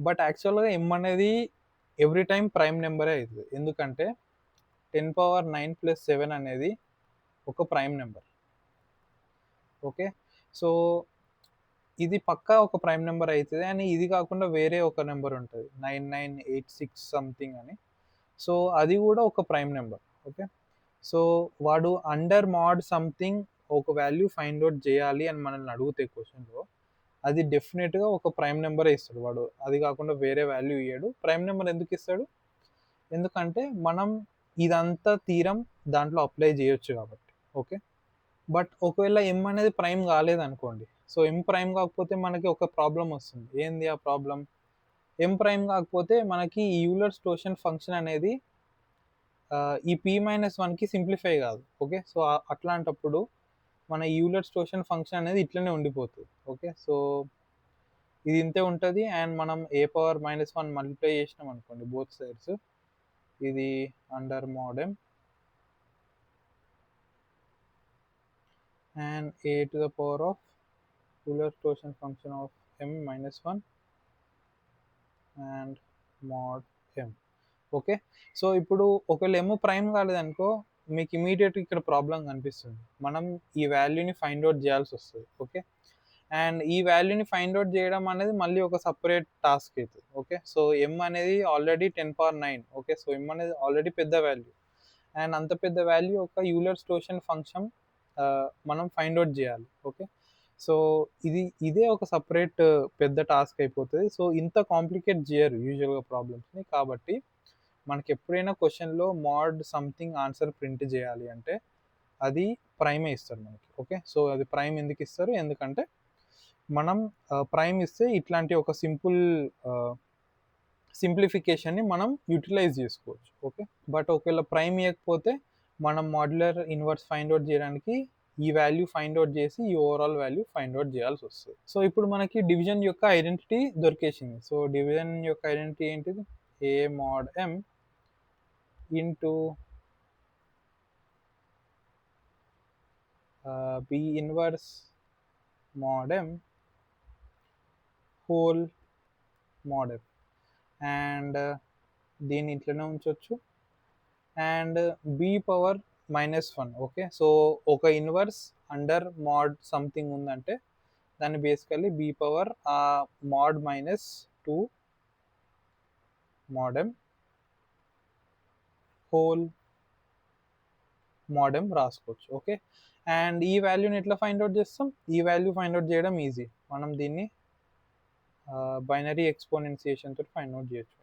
బట్ యాక్చువల్గా ఎం అనేది ఎవ్రీ టైం ప్రైమ్ నెంబరే అవుతుంది. ఎందుకంటే 10⁻9+7 అనేది ఒక ప్రైమ్ నెంబర్. ఓకే, సో ఇది పక్కా ఒక ప్రైమ్ నెంబర్ అవుతుంది. అని ఇది కాకుండా వేరే ఒక నెంబర్ ఉంటుంది 9986 సంథింగ్ అని. సో అది కూడా ఒక ప్రైమ్ నెంబర్. ఓకే, సో వాడు అండర్ మాడ్ సంథింగ్ ఒక వాల్యూ ఫైండ్ అవుట్ చేయాలి అని మనల్ని అడిగితే క్వశ్చన్లో, అది డెఫినెట్గా ఒక ప్రైమ్ నెంబరే ఇస్తాడు వాడు. అది కాకుండా వేరే వాల్యూ ఇయ్యాడు. ప్రైమ్ నెంబర్ ఎందుకు ఇస్తాడు? ఎందుకంటే మనం ఇదంతా తీరం దాంట్లో అప్లై చేయొచ్చు కాబట్టి. ఓకే, బట్ ఒకవేళ ఎం అనేది ప్రైమ్ కాలేదనుకోండి, సో ఎం ప్రైమ్ కాకపోతే మనకి ఒక ప్రాబ్లం వస్తుంది. ఏంది ఆ ప్రాబ్లం? ఎం ప్రైమ్ కాకపోతే మనకి ఈ యూలర్స్ టోషన్ ఫంక్షన్ అనేది ఈ p-1కి సింప్లిఫై కాదు. ఓకే, సో అట్లాంటప్పుడు మన యూలర్స్ టోషన్ ఫంక్షన్ అనేది ఇట్లనే ఉండిపోతుంది. ఓకే, సో ఇది ఇంతే ఉంటుంది. అండ్ మనం a⁻−1 మల్టిప్లై చేసినాం అనుకోండి బోత్ సైడ్స్, ఇది under modem and a to the power of Euler torsion function of m-1 and mod m. Okay, so ఇప్పుడు ఒకవేళ ఎమ్ ప్రైమ్ కాలేదనుకో, మీకు ఇమీడియట్గా ఇక్కడ ప్రాబ్లం కనిపిస్తుంది. మనం ఈ వాల్యూని ఫైండ్ అవుట్ చేయాల్సి వస్తుంది. ఓకే, అండ్ ఈ వాల్యూని ఫైండ్ అవుట్ చేయడం అనేది మళ్ళీ ఒక సపరేట్ టాస్క్ అవుతుంది. ఓకే, సో ఎమ్ అనేది ఆల్రెడీ 10⁻9. ఓకే, సో ఎమ్ అనేది ఆల్రెడీ పెద్ద వాల్యూ. అండ్ అంత పెద్ద వాల్యూ ఒక యూలర్స్ టోషన్ ఫంక్షన్ మనం ఫైండ్ అవుట్ చేయాలి. ఓకే, సో ఇదే ఒక సపరేట్ పెద్ద టాస్క్ అయిపోతుంది. సో ఇంత కాంప్లికేట్ చేయరు యూజువల్గా ప్రాబ్లమ్స్ని. కాబట్టి మనకి ఎప్పుడైనా క్వశ్చన్లో మాడ్ సంథింగ్ ఆన్సర్ ప్రింట్ చేయాలి అంటే అది ప్రైమే ఇస్తారు మనకి. ఓకే, సో అది ప్రైమ్ ఎందుకు ఇస్తారు? ఎందుకంటే మనం ప్రైమ్ ఇస్తే ఇట్లాంటి ఒక సింప్లిఫికేషన్ని మనం యూటిలైజ్ చేసుకోవచ్చు. ఓకే, బట్ ఒకవేళ ప్రైమ్ ఇవ్వకపోతే మనం మాడ్యులర్ ఇన్వర్స్ ఫైండ్ అవుట్ చేయడానికి ఈ వాల్యూ ఫైండ్ అవుట్ చేసి ఈ ఓవరాల్ వాల్యూ ఫైండ్ అవుట్ చేయాల్సి వస్తుంది. సో ఇప్పుడు మనకి డివిజన్ యొక్క ఐడెంటిటీ దొరికేసింది. సో డివిజన్ యొక్క ఐడెంటిటీ ఏంటిది? a mod m into b inverse mod m whole mod m. And దీన్ని ఇట్లనే ఉంచవచ్చు. And b⁻−1. ఓకే, సో ఒక ఇన్వర్స్ అండర్ మాడ్ సంథింగ్ ఉందంటే దాన్ని basically b power mod -2 mod m whole mod m రాసుకోవచ్చు. Okay, and ఈ వాల్యూని ఎట్లా ఫైండ్ అవుట్ చేస్తాం? ఈ వాల్యూ ఫైండ్ అవుట్ చేయడం ఈజీ. మనం దీన్ని బైనరీ ఎక్స్పోనెన్షియేషన్ తోటి ఫైండ్ అవుట్ చేయొచ్చు.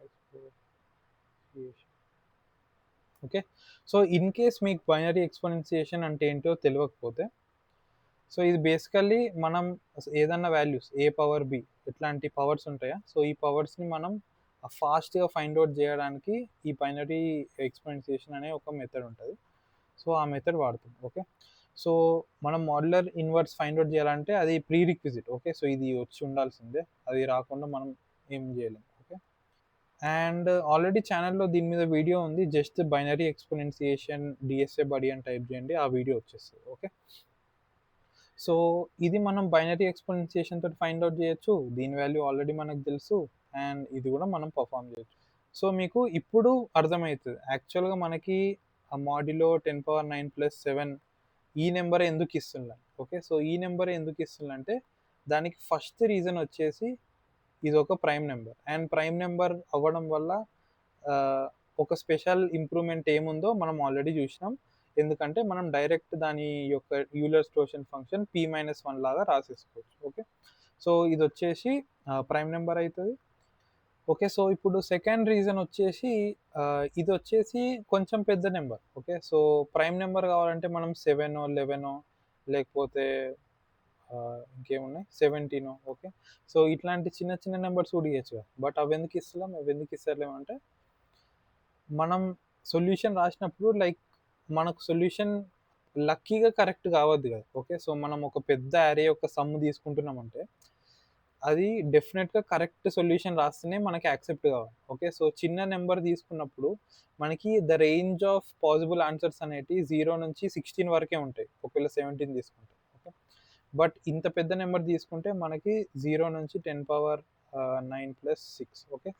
ఓకే, సో ఇన్ కేస్ మీకు బైనరీ ఎక్స్పోనెన్షియేషన్ అంటే ఏంటో తెలియకపోతే, సో ఇది బేసికల్లీ మనం ఏదన్నా వాల్యూస్ a⁻b ఇట్లాంటి పవర్స్ ఉంటాయా, సో ఈ పవర్స్ని మనం ఫాస్ట్గా ఫైండ్ అవుట్ చేయడానికి ఈ బైనరీ ఎక్స్పోనెన్షియేషన్ అనే ఒక మెథడ్ ఉంటుంది. సో ఆ మెథడ్ వాడుతాం. ఓకే, సో మనం మాడ్యులర్ ఇన్వర్స్ ఫైండ్ అవుట్ చేయాలంటే అది ప్రీ రిక్విజిట్. ఓకే, సో ఇది వచ్చి ఉండాల్సిందే, అది రాకుండా మనం ఏం చేయలేం. ఓకే, అండ్ ఆల్రెడీ ఛానల్లో దీని మీద వీడియో ఉంది. జస్ట్ బైనరీ ఎక్స్పోనెన్షియేషన్ డిఎస్ఏ బడి అని టైప్ చేయండి, ఆ వీడియో వచ్చేస్తుంది. ఓకే, సో ఇది మనం బైనరీ ఎక్స్పోనెన్షియేషన్ తోటి ఫైండ్ అవుట్ చేయొచ్చు. దీని వాల్యూ ఆల్రెడీ మనకు తెలుసు. అండ్ ఇది కూడా మనం పర్ఫామ్ చేయొచ్చు. సో మీకు ఇప్పుడు అర్థమవుతుంది యాక్చువల్గా మనకి ఆ మాడ్యులో 10⁻9+7 ఈ నెంబర్ ఎందుకు ఇస్తున్నా. ఓకే, సో ఈ నెంబర్ ఎందుకు ఇస్తుందంటే దానికి ఫస్ట్ రీజన్ వచ్చేసి ఇది ఒక prime number. And prime number అవ్వడం వల్ల ఒక స్పెషల్ ఇంప్రూవ్మెంట్ ఏముందో మనం ఆల్రెడీ చూసినాం. ఎందుకంటే మనం డైరెక్ట్ దాని యొక్క యూలర్స్ టోషన్ ఫంక్షన్ p-1 లాగా రాసేసుకోవచ్చు. ఓకే, సో ఇది వచ్చేసి ప్రైమ్ నెంబర్ అవుతుంది. ఓకే, సో ఇప్పుడు సెకండ్ రీజన్ వచ్చేసి ఇది వచ్చేసి కొంచెం పెద్ద number. Okay, so prime number కావాలంటే మనం 7 11 లేకపోతే ఇంకేమున్నాయి 17. ఓకే, సో ఇట్లాంటి చిన్న చిన్న నెంబర్స్ కూడా ఇవ్వచ్చు. బట్ అవి ఎందుకు ఇస్తలేం, అవి ఎందుకు ఇస్తలేమంటే మనం సొల్యూషన్ రాసినప్పుడు లైక్ మనకు సొల్యూషన్ లక్కీగా కరెక్ట్ కావద్దు కదా. ఓకే, సో మనం ఒక పెద్ద అరే యొక్క సమ్ తీసుకుంటున్నామంటే అది డెఫినెట్‌గా కరెక్ట్ సొల్యూషన్ రాస్తేనే మనకి యాక్సెప్ట్ కావాలి. ఓకే. సో, చిన్న నంబర్ తీసుకున్నప్పుడు మనకి the range of possible answers అనేటివి 0 నుంచి 16 వరకే ఉంటాయి. ఒకవేళ 17 తీసుకుంటే. ఓకే. బట్ ఇంత పెద్ద నంబర్ తీసుకుంటే మనకి 0 నుంచి 10 power 9 plus 6. Okay.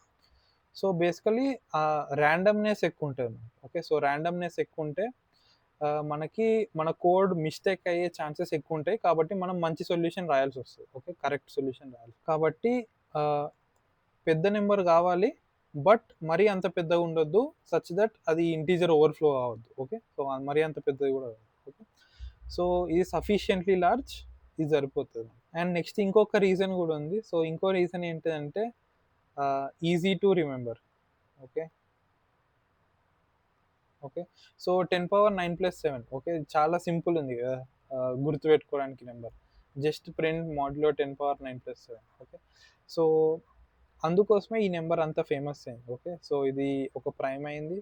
So, basically randomness ఎక్కువుంటది. ఓకే. సో, ర్యాండమ్‌నెస్ ఎక్కువుంటే మనకి మన కోడ్ మిస్టేక్ అయ్యే ఛాన్సెస్ ఎక్కువుంటాయి. కాబట్టి మనం మంచి సొల్యూషన్ రాయాల్సొస్తది. ఓకే. కరెక్ట్ సొల్యూషన్ రాయాలి. కాబట్టి ఆహ్, పెద్ద నంబర్ గావాలి. బట్ మరీ అంత పెద్దగా ఉండొద్దు. సచ్ థట్ అది ఇంటిజర్ ఓవర్‌ఫ్లో అవ్వద్దు. ఓకే. సో, మరీ అంత పెద్దది గూడా కాదు. ఓకే. సో, ఇది సఫిషియంట్‌లీ లార్జ్ ఇది సరిపోతది. అండ్ నెక్స్ట్ ఇంకొక రీజన్ గూడా ఉంది. సో, ఇంకో రీజన్ ఏంటిదంటే easy to remember. Okay. Okay. So, 10^9+7 okay. చాలా సింపుల్ ఉంది గదా! గుర్తుపెట్టుకోవడానికి number. Just print modulo 10^9+7 okay. So, అందుకోసమే ఈ నంబర్ అంత ఫేమస్ అయింది. ఓకే. సో, ఇది ఒక ప్రైమ్ అయింది.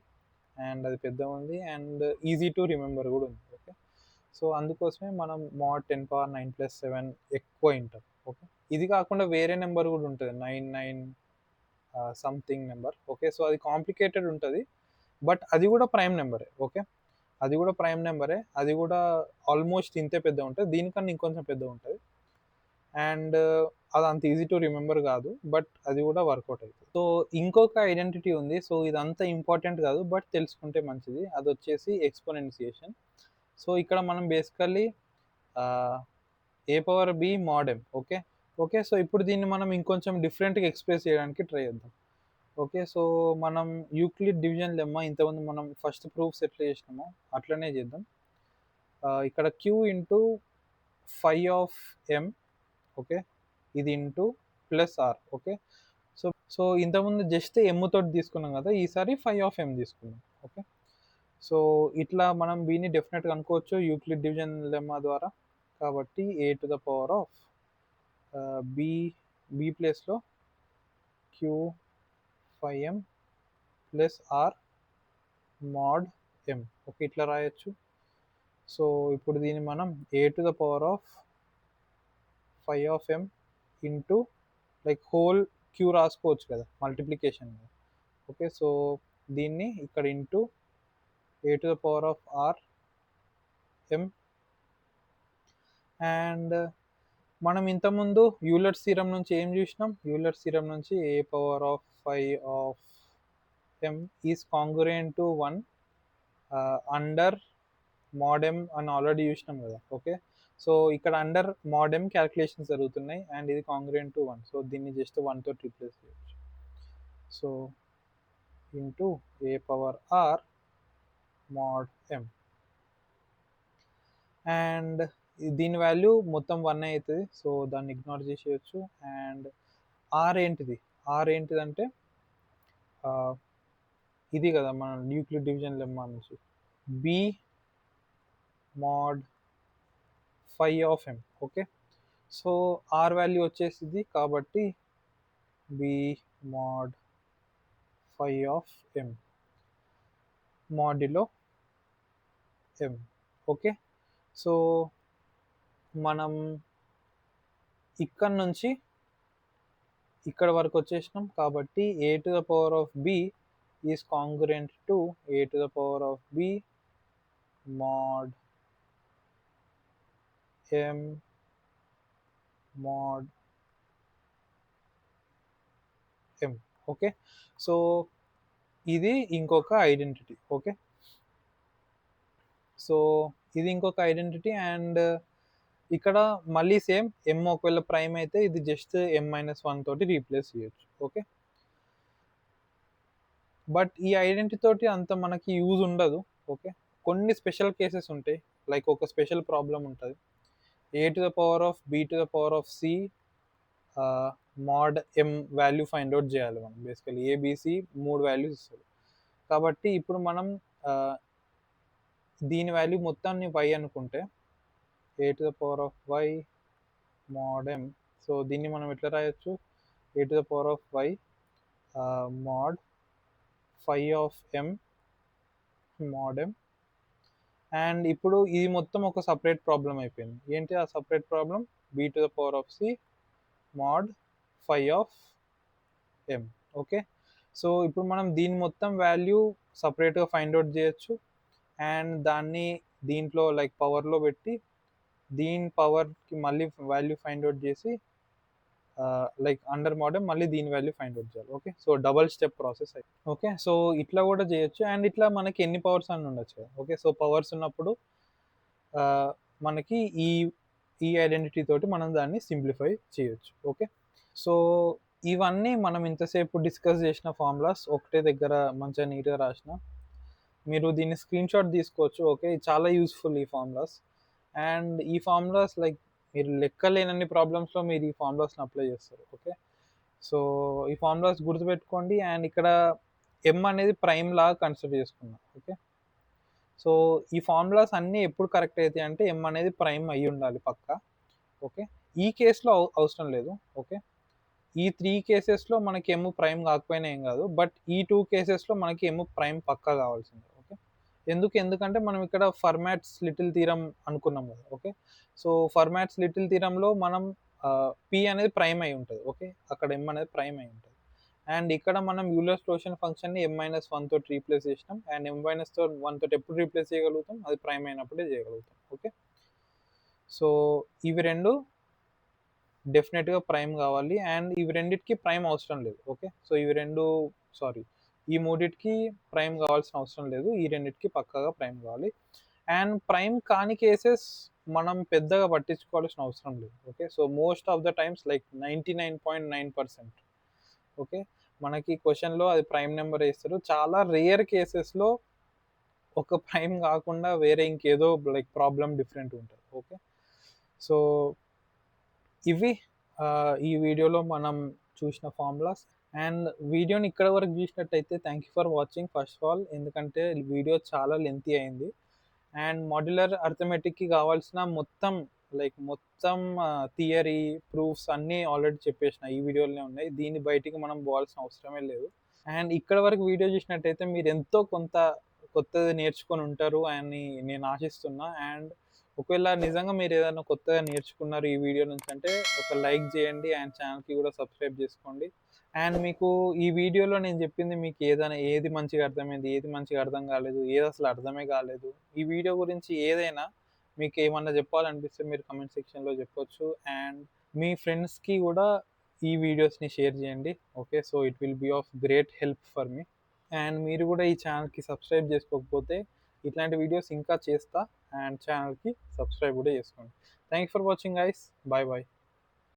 అండ్ అది పెద్దగుంది. అండ్ ఈజీ టు రిమెంబర్ గూడా ఉంది. ఓకే. సో, అందుకోసమే మనం మాడ్ 10^9+7 ఎక్కువ ఇంటాం. ఓకే. ఇది కాకుండా వేరే నంబర్ గూడా ఉంటది. 99 సంథింగ్ నంబర్. ఓకే. సో, అది కాంప్లికేటెడ్ ఉంటది. బట్ అది గూడా ప్రైమ్ నంబరే. ఓకే. అది గూడా ప్రైమ్ నంబరే. అది గూడా ఆల్‌మోస్ట్ ఇంతే పెద్దగుంటది. దీనికన్నా ఇంకొంచెం పెద్దగుంటది. అండ్ అదంత ఈజీ టు రిమెంబర్ గాదు. బట్ అది గూడా వర్కౌట్ అయితది. సో, ఇంకొక ఐడెంటిటీ ఉంది. సో, ఇదంత ఇంపార్టెంట్ గాదు. బట్ తెలుసుకుంటే మంచిది. అదొచ్చేసి ఎక్స్‌పోనెన్షియేషన్. సో, ఇక్కడ మనం బేసికల్లీ ఆహ్, ఏ పవర్ బి మోడ్ ఎమ్. ఓకే. ఓకే. సో, ఇప్పుడు దీన్ని మనం ఇంకొంచెం డిఫరెంట్‌గా ఎక్స్‌ప్రెస్ చేయడానికి ట్రై చేద్దాం. ఓకే. సో, మనం యూక్లిడ్ డివిజన్ లెమ్మా ఇంతకుముందు మనం ఫస్ట్ ప్రూఫ్స్ ఎట్లా చేసినామో అట్లనే చేద్దాం. ఇక్కడ q into phi of m okay. ఇది into plus r okay. So, so ఇంతకుముందు జస్ట్ m తోటి తీసుకున్నాం కదా! ఈసారి ఫై ఆఫ్ m తీసుకున్నాం. ఓకే. సో, ఇట్లా మనం bని డెఫినెట్‌గా అనుకోవచ్చు యూక్లిడ్ డివిజన్ లెమ్మా ద్వారా. కాబట్టి a to the power of b ప్లేస్‌లో q phi m plus r mod m okay. ఇట్లా రాయొచ్చు. సో, ఇప్పుడు దీన్ని మనం A to the power of phi of m into like whole Q రాసుకోవచ్చు కదా! మల్టిప్లికేషన్. ఓకే. సో, దీన్ని ఇక్కడ into A to the power of r m and మనం ఇంతకుముందు యూలర్స్ థీరమ్ నుంచి ఏం చూసినాం? యూలర్స్ థీరమ్ నుంచి A power of phi of m is congruent to 1 under mod m అని ఆల్రెడీ చూసినాం కదా! ఓకే. సో, ఇక్కడ అండర్ మోడ్ m క్యాలిక్యులేషన్స్ జరుగుతున్నాయి. అండ్ ఇది కాంగ్రుయెంట్ టు 1. సో, దీన్ని జస్ట్ 1 తోటి రీప్లేస్ చేయొచ్చు. So, into A power r mod m and దీని వాల్యూ మొత్తం 1 అయితది. సో, దాన్ని ఇగ్నోర్ చేసేయొచ్చు. అండ్ r ఏంటిది? r ఏంటిదంటే ఇది కదా! మన యూక్లిడ్ డివిజన్ లెమ్మా నుంచి b mod phi of m okay. So, r value వచ్చేసిది కాబట్టి b mod phi of m modulo m okay. So, మనం ఇక్కడి నుంచి ఇక్కడ వరకు వచ్చేసినాం. కాబట్టి A to the power of b is congruent to A to the power of b mod m mod m okay. So, ఇది ఇంకొక ఐడెంటిటీ. ఓకే. సో, ఇది ఇంకొక ఐడెంటిటీ అండ్ ఇక్కడ మళ్ళీ సేమ్ m ఒకవేళ ప్రైమ్ అయితే ఇది జస్ట్ m-1 తోటి రీప్లేస్ చేయొచ్చు. ఓకే. బట్ ఈ ఐడెంటిటీ తోటి అంత మనకి యూజ్ ఉండదు. ఓకే. కొన్ని స్పెషల్ కేసెస్ ఉంటాయి. లైక్ ఒక స్పెషల్ ప్రాబ్లమ్ ఉంటది. A to the power of B to the power of C mod m value find out చేయాలి మనం. బేసికల్లీ ఏబీసీ 3 వాల్యూస్ ఇస్తది. కాబట్టి ఇప్పుడు మనం ఆహ్, దీని వాల్యూ మొత్తాన్ని y అనుకుంటే A to the power of y mod m. So, దీన్ని మనం ఎట్లా రాయొచ్చు? A to the power of y mod phi of m mod m. And ఇప్పుడు ఇది మొత్తం ఒక సెపరేట్ ప్రాబ్లమ్ అయిపోయింది. ఏంటి ఆ separate problem? B to the power of C mod phi of M. Okay, so ఇప్పుడు మనం దీని మొత్తం వాల్యూ సపరేట్గా ఫైండ్ అవుట్ చేయొచ్చు అండ్ దాన్ని దీంట్లో లైక్ పవర్లో పెట్టి దీని పవర్కి మళ్ళీ వాల్యూ ఫైండ్ అవుట్ చేసి లైక్ అండర్ మోడల్ మళ్ళీ దీని వాల్యూ ఫైండ్ అవుట్ చేయాలి. Okay, so double step process అయితే. ఓకే, సో ఇట్లా కూడా చేయొచ్చు అండ్ ఇట్లా మనకి ఎన్ని పవర్స్ అని ఉండొచ్చు కదా. ఓకే, సో పవర్స్ ఉన్నప్పుడు మనకి ఈ ఈ ఐడెంటిటీ తోటి మనం దాన్ని సింప్లిఫై చేయొచ్చు. ఓకే, సో ఇవన్నీ మనం ఇంతసేపు డిస్కస్ చేసిన ఫార్ములాస్ ఒకటే దగ్గర మంచిగా నీట్గా రాసిన. మీరు దీన్ని స్క్రీన్ షాట్ తీసుకోవచ్చు. ఓకే, చాలా యూస్ఫుల్ ఈ ఫార్ములాస్ అండ్ ఈ ఫార్ములాస్ లైక్ మీరు లెక్కలేనన్ని ప్రాబ్లమ్స్లో మీరు ఈ ఫార్ములాస్ని అప్లై చేస్తారు. ఓకే, సో ఈ ఫార్ములాస్ గుర్తుపెట్టుకోండి అండ్ ఇక్కడ ఎం అనేది ప్రైమ్ లాగా కన్సిడర్ చేసుకున్నాం. ఓకే, సో ఈ ఫార్ములాస్ అన్నీ ఎప్పుడు కరెక్ట్ అవుతాయి అంటే ఎం అనేది ప్రైమ్ అయ్యి ఉండాలి పక్కా. ఓకే, ఈ కేసులో అవసరం లేదు. ఓకే, ఈ 3 కేసెస్‌లో మనకి ఎమ్ ప్రైమ్ కాకపోయినా ఏం కాదు. బట్ ఈ 2 కేసెస్‌లో మనకి ఎమ్ ప్రైమ్ పక్కా కావాల్సిందే. ఓకే, ఎందుకంటే మనం ఇక్కడ ఫర్మాట్స్ లిటిల్ థీరమ్ అనుకున్నాం కదా. ఓకే, సో ఫర్మాట్స్ లిటిల్ థీరమ్‌లో మనం పి అనేది ప్రైమ్ అయి ఉంటది. ఓకే, అక్కడ ఎమ్ అనేది ప్రైమ్ అయి ఉంటది. అండ్ ఇక్కడ మనం యూలర్స్ క్వోషియంట్ ఫంక్షన్‌ని m-1 తోటి రీప్లేస్ చేసినాం అండ్ m-1 తోటి ఎప్పుడు రీప్లేస్ చేయగలుగుతాం? అది ప్రైమ్ అయినప్పుడే చేయగలుగుతాం. ఓకే, సో ఇవి 2 డెఫినెట్‌గా ప్రైమ్ కావాలి అండ్ ఇవి రెండిటికి ప్రైమ్ అవసరం లేదు. ఓకే, సో ఇవి 2 సారీ ఈ మూడిటికి ప్రైమ్ కావాల్సిన అవసరం లేదు. ఈ రెండిటికి పక్కాగా ప్రైమ్ కావాలి. అండ్ ప్రైమ్ కాని కేసెస్ మనం పెద్దగా పట్టించుకోవాల్సిన అవసరం లేదు. Okay, so most of the times like 99.9% okay, మనకి క్వెషన్‌లో అది ప్రైమ్ నెంబర్ ఏస్తారు. చాలా రేర్ కేసెస్‌లో ఒక ప్రైమ్ కాకుండా వేరే ఇంకేదో లైక్ ప్రాబ్లమ్ డిఫరెంట్ ఉంటది. ఓకే, సో ఇవి ఈ వీడియోలో మనం చూసిన ఫార్ములాస్ అండ్ వీడియోని ఇక్కడ వరకు చూసినట్టయితే thank you for watching first of all. ఎందుకంటే వీడియో చాలా లెంతీ అయింది అండ్ మాడ్యులర్ అర్థమెటిక్కి కావాల్సిన మొత్తం థియరీ ప్రూఫ్స్ అన్నీ ఆల్రెడీ చెప్పేసిన ఈ వీడియోలోనే ఉన్నాయి. దీన్ని బయటికి మనం పోవాల్సిన అవసరమే లేదు. అండ్ ఇక్కడ వరకు వీడియో చూసినట్టయితే మీరు ఎంతో కొంత కొత్తది నేర్చుకొని ఉంటారు అని నేను ఆశిస్తున్నా. అండ్ ఒకవేళ నిజంగా మీరు ఏదైనా కొత్తగా నేర్చుకున్నారు ఈ వీడియో నుంచి అంటే ఒక లైక్ చేయండి అండ్ ఛానల్కి కూడా సబ్స్క్రైబ్ చేసుకోండి. అండ్ మీకు ఈ వీడియోలో నేను చెప్పింది మీకు ఏది మంచిగా అర్థమైంది, ఏది మంచిగా అర్థం కాలేదు, ఏది అసలు అర్థమే కాలేదు, ఈ వీడియో గురించి ఏదైనా మీకు ఏమన్నా చెప్పాలనిపిస్తే మీరు కమెంట్ సెక్షన్లో చెప్పొచ్చు. అండ్ మీ ఫ్రెండ్స్కి కూడా ఈ వీడియోస్ని షేర్ చేయండి. Okay, so it will be of great help for me. And మీరు కూడా ఈ ఛానల్కి సబ్స్క్రైబ్ చేసుకోకపోతే ఇట్లాంటి వీడియోస్ ఇంకా చేస్తా అండ్ ఛానల్కి సబ్స్క్రైబ్ కూడా చేసుకోండి. Thank you for watching guys. Bye bye.